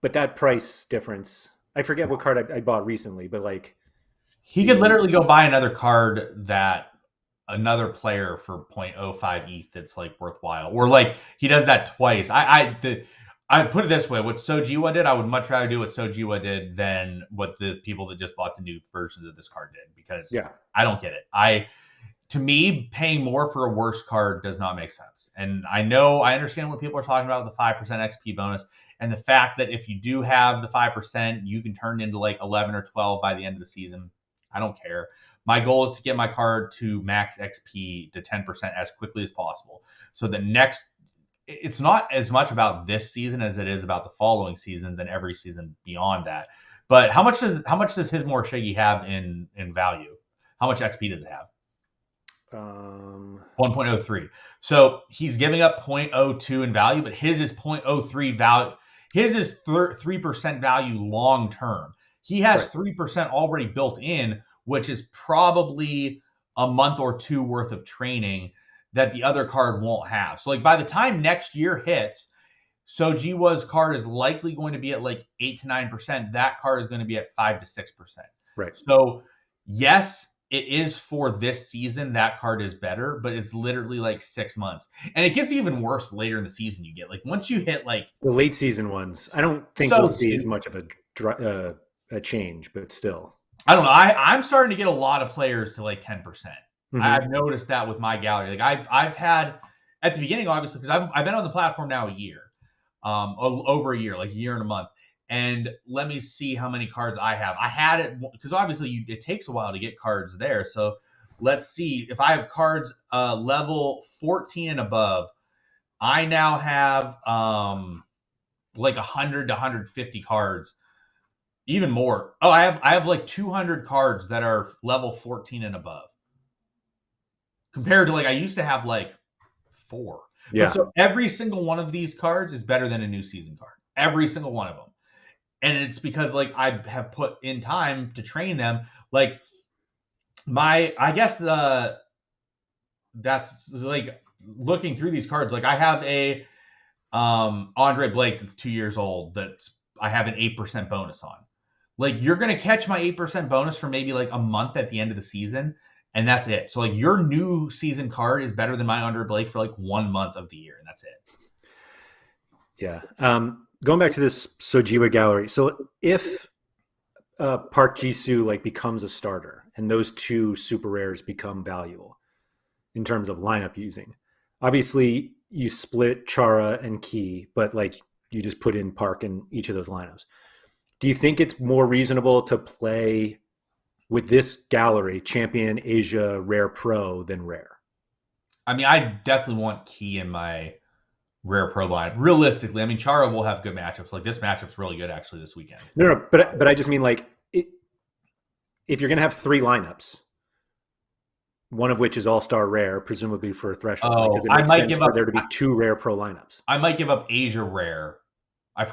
But that price difference, I forget what card I bought recently, but like he could literally go buy another card that another player for 0.05 ETH that's like worthwhile, or like he does that twice. I put it this way: what Sojiwa did, I would much rather do what Sojiwa did than what the people that just bought the new versions of this card did, because I don't get it. To me, paying more for a worse card does not make sense. And I understand what people are talking about with the 5% XP bonus, and the fact that if you do have the 5%, you can turn into like 11 or 12 by the end of the season. I don't care. My goal is to get my card to max XP to 10% as quickly as possible. So it's not as much about this season as it is about the following seasons and every season beyond that. But how much does his Morishige have in value? How much XP does it have? 1.03. So he's giving up 0.02 in value, but his is 0.03 value. His is 3% value long term. He has 3% already built in, which is probably a month or two worth of training that the other card won't have. So like by the time next year hits, Sojiwa's card is likely going to be at like 8 to 9%. That card is going to be at 5 to 6%. Right. So yes, it is for this season. That card is better, but it's literally like 6 months, and it gets even worse later in the season. You get like once you hit like the late season ones, I don't think we'll see as much of a change, but still. I don't know. I'm starting to get a lot of players to like 10%. Mm-hmm. I've noticed that with my gallery. Like I've had at the beginning, obviously, because I've been on the platform now a year, over a year, like a year and a month. And let me see how many cards I have. I had it because obviously it takes a while to get cards there. So let's see if I have cards level 14 and above. I now have like 100 to 150 cards. Even more. Oh, I have like 200 cards that are level 14 and above. Compared to like I used to have like 4. Yeah. But so every single one of these cards is better than a new season card. Every single one of them. And it's because like I have put in time to train them. Like I guess that's like looking through these cards. Like I have a Andre Blake that's 2 years old that I have an 8% bonus on. Like you're going to catch my 8% bonus for maybe like a month at the end of the season. And that's it. So like your new season card is better than my Andre Blake for like 1 month of the year. And that's it. Yeah. Going back to this Sojiwa gallery. So if Park Jisoo like becomes a starter and those 2 super rares become valuable in terms of lineup using, obviously you split Chara and Key, but like you just put in Park in each of those lineups. Do you think it's more reasonable to play with this gallery Champion, Asia, Rare Pro than Rare? I mean, I definitely want Key in my Rare Pro line. Realistically, I mean, Chara will have good matchups. Like this matchup's really good actually this weekend. No, but I just mean like if you're going to have 3 lineups, one of which is All-Star Rare, presumably for a threshold. Oh, like, does it make sense for there to be 2 Rare Pro lineups? I might give up Asia Rare.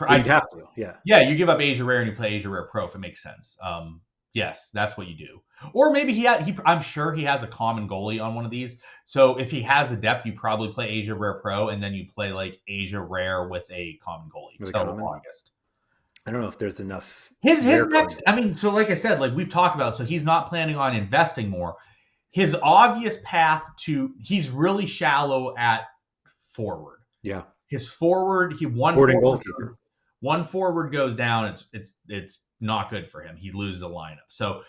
You'd have to, yeah. Yeah, you give up Asia Rare and you play Asia Rare Pro if it makes sense. Yes, that's what you do. Or maybe I'm sure he has a common goalie on one of these. So if he has the depth, you probably play Asia Rare Pro and then you play like Asia Rare with a common goalie. August. I don't know if there's enough. His next, I mean, so like I said, like we've talked about, so he's not planning on investing more. His obvious path he's really shallow at forward. Yeah. His forward, one forward goes down. It's not good for him. He loses a lineup. So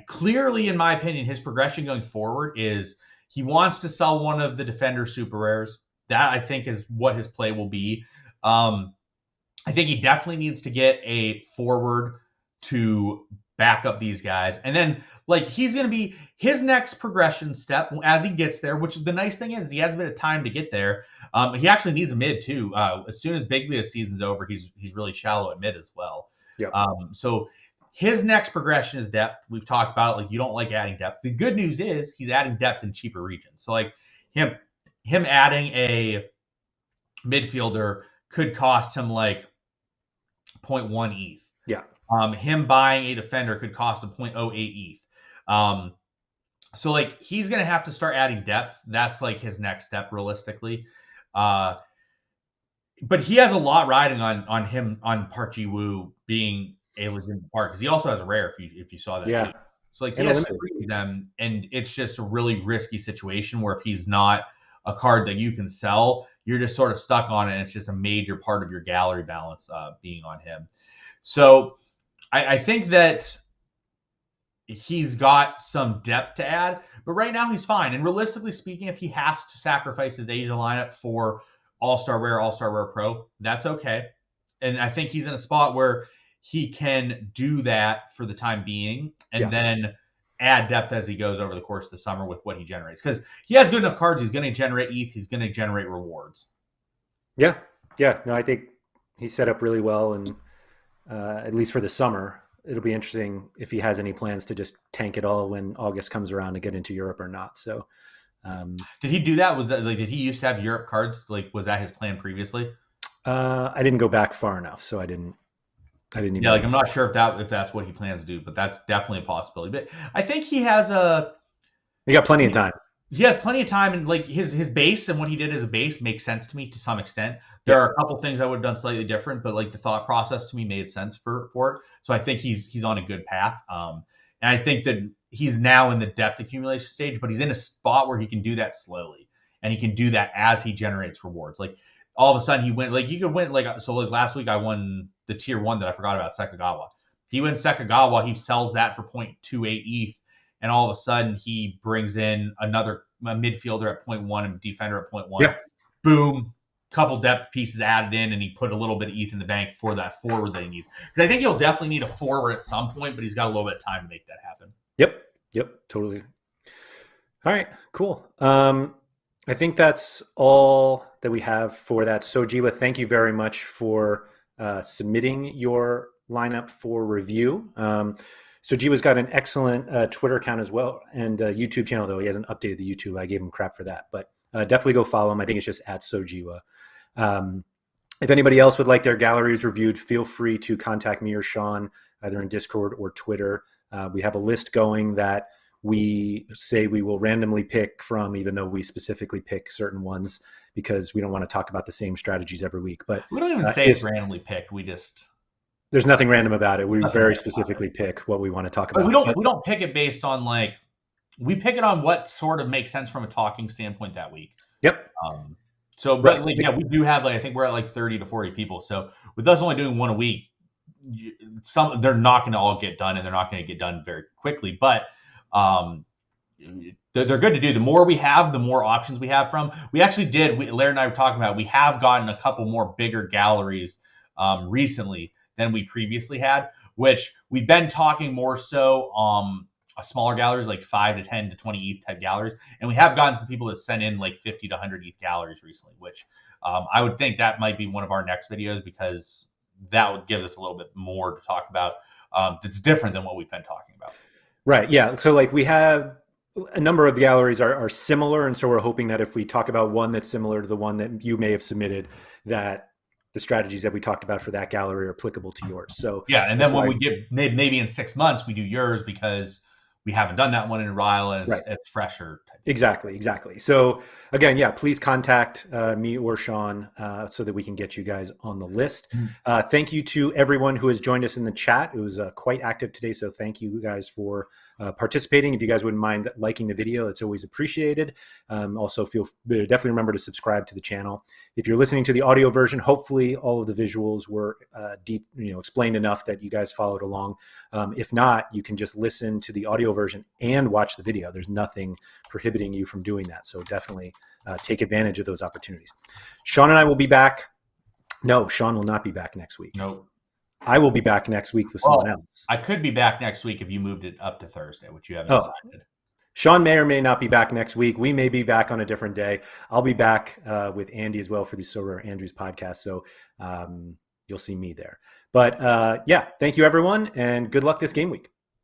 clearly, in my opinion, his progression going forward is he wants to sell one of the defender super rares. That I think is what his play will be. I think he definitely needs to get a forward to back up these guys. And then like he's going to be his next progression step as he gets there, which the nice thing is he has a bit of time to get there. He actually needs a mid too. As soon as Biglia's season's over, he's really shallow at mid as well. Yep. So his next progression is depth. We've talked about it. Like you don't like adding depth. The good news is he's adding depth in cheaper regions. So like him adding a midfielder could cost him like 0.1 ETH. Yeah. Him buying a defender could cost him 0.08 ETH. So like he's gonna have to start adding depth. That's like his next step realistically. But he has a lot riding on him on Park Ji-woo being a legitimate part because he also has a rare if you saw that. Yeah. Too. So like he has 3 of them, and it's just a really risky situation where if he's not a card that you can sell, you're just sort of stuck on it. And it's just a major part of your gallery balance being on him. So I think that he's got some depth to add, but right now he's fine. And realistically speaking, if he has to sacrifice his Asia lineup for All-Star Rare Pro, that's okay. And I think he's in a spot where he can do that for the time being and then add depth as he goes over the course of the summer with what he generates. Because he has good enough cards. He's going to generate ETH. He's going to generate rewards. Yeah. Yeah. No, I think he's set up really well. And at least for the summer, it'll be interesting if he has any plans to just tank it all when August comes around to get into Europe or not. So did he do that? Was that like, did he used to have Europe cards? Like, was that his plan previously? I didn't go back far enough, so I didn't even. Yeah, like I'm not sure if that's what he plans to do, but that's definitely a possibility. But I think he has he got plenty of time. He has plenty of time, and like his base and what he did as a base makes sense to me to some extent. There are a couple things I would have done slightly different, but like the thought process to me made sense for it. So I think he's on a good path. And I think that he's now in the depth accumulation stage, but he's in a spot where he can do that slowly, and he can do that as he generates rewards. Like all of a sudden he went, like you could win, like, so like last week I won the tier 1 that I forgot about, Sekagawa. He wins Sekagawa, he sells that for 0.28 ETH, and all of a sudden he brings in a midfielder at 0.1 and defender at 0.1. Yeah. Boom, couple depth pieces added in, and he put a little bit of ETH in the bank for that forward that he needs. Because I think he'll definitely need a forward at some point, but he's got a little bit of time to make that happen. Yep, totally. All right, cool. I think that's all that we have for that. Sojiwa, thank you very much for submitting your lineup for review. Sojiwa's got an excellent Twitter account as well, and YouTube channel, though he hasn't updated the YouTube. I gave him crap for that, but definitely go follow him. I think it's just at Sojiwa. If anybody else would like their galleries reviewed, feel free to contact me or Sean, either in Discord or Twitter. We have a list going that we say we will randomly pick from, even though we specifically pick certain ones because we don't want to talk about the same strategies every week. But we don't even say it's randomly picked. We just... There's nothing random about it. We very specifically pick what we want to talk about. We don't pick it based on, like, we pick it on what sort of makes sense from a talking standpoint that week. Yep. But like, yeah, we do have, like, I think we're at like 30 to 40 people. So with us only doing one a week, they're not going to all get done, and they're not going to get done very quickly. But they're good to do. The more we have, the more options we have from. We actually did. Laird and I were talking about. We have gotten a couple more bigger galleries recently than we previously had, which we've been talking more so smaller galleries, like 5 to 10 to 20 ETH type galleries. And we have gotten some people that sent in like 50 to 100 ETH galleries recently, which I would think that might be one of our next videos, because that would give us a little bit more to talk about. That's different than what we've been talking about. Right. Yeah. So like we have a number of galleries are similar. And so we're hoping that if we talk about one that's similar to the one that you may have submitted, that the strategies that we talked about for that gallery are applicable to yours. So yeah, and then when we get maybe in 6 months, we do yours because we haven't done that one in a while, and it's fresher. Exactly. So again, yeah, please contact me or Sean so that we can get you guys on the list. Thank you to everyone who has joined us in the chat. It was quite active today, so thank you guys for participating. If you guys wouldn't mind liking the video, it's always appreciated. Also, definitely remember to subscribe to the channel. If you're listening to the audio version, hopefully all of the visuals were explained enough that you guys followed along. If not, you can just listen to the audio version and watch the video. There's nothing prohibiting you from doing that. So definitely take advantage of those opportunities. Sean and I will be back. No, Sean will not be back next week. Nope. I will be back next week with someone else. I could be back next week if you moved it up to Thursday, which you haven't decided. Sean may or may not be back next week. We may be back on a different day. I'll be back with Andy as well for the Sorare Andrews podcast. So you'll see me there. But yeah, thank you everyone, and good luck this game week.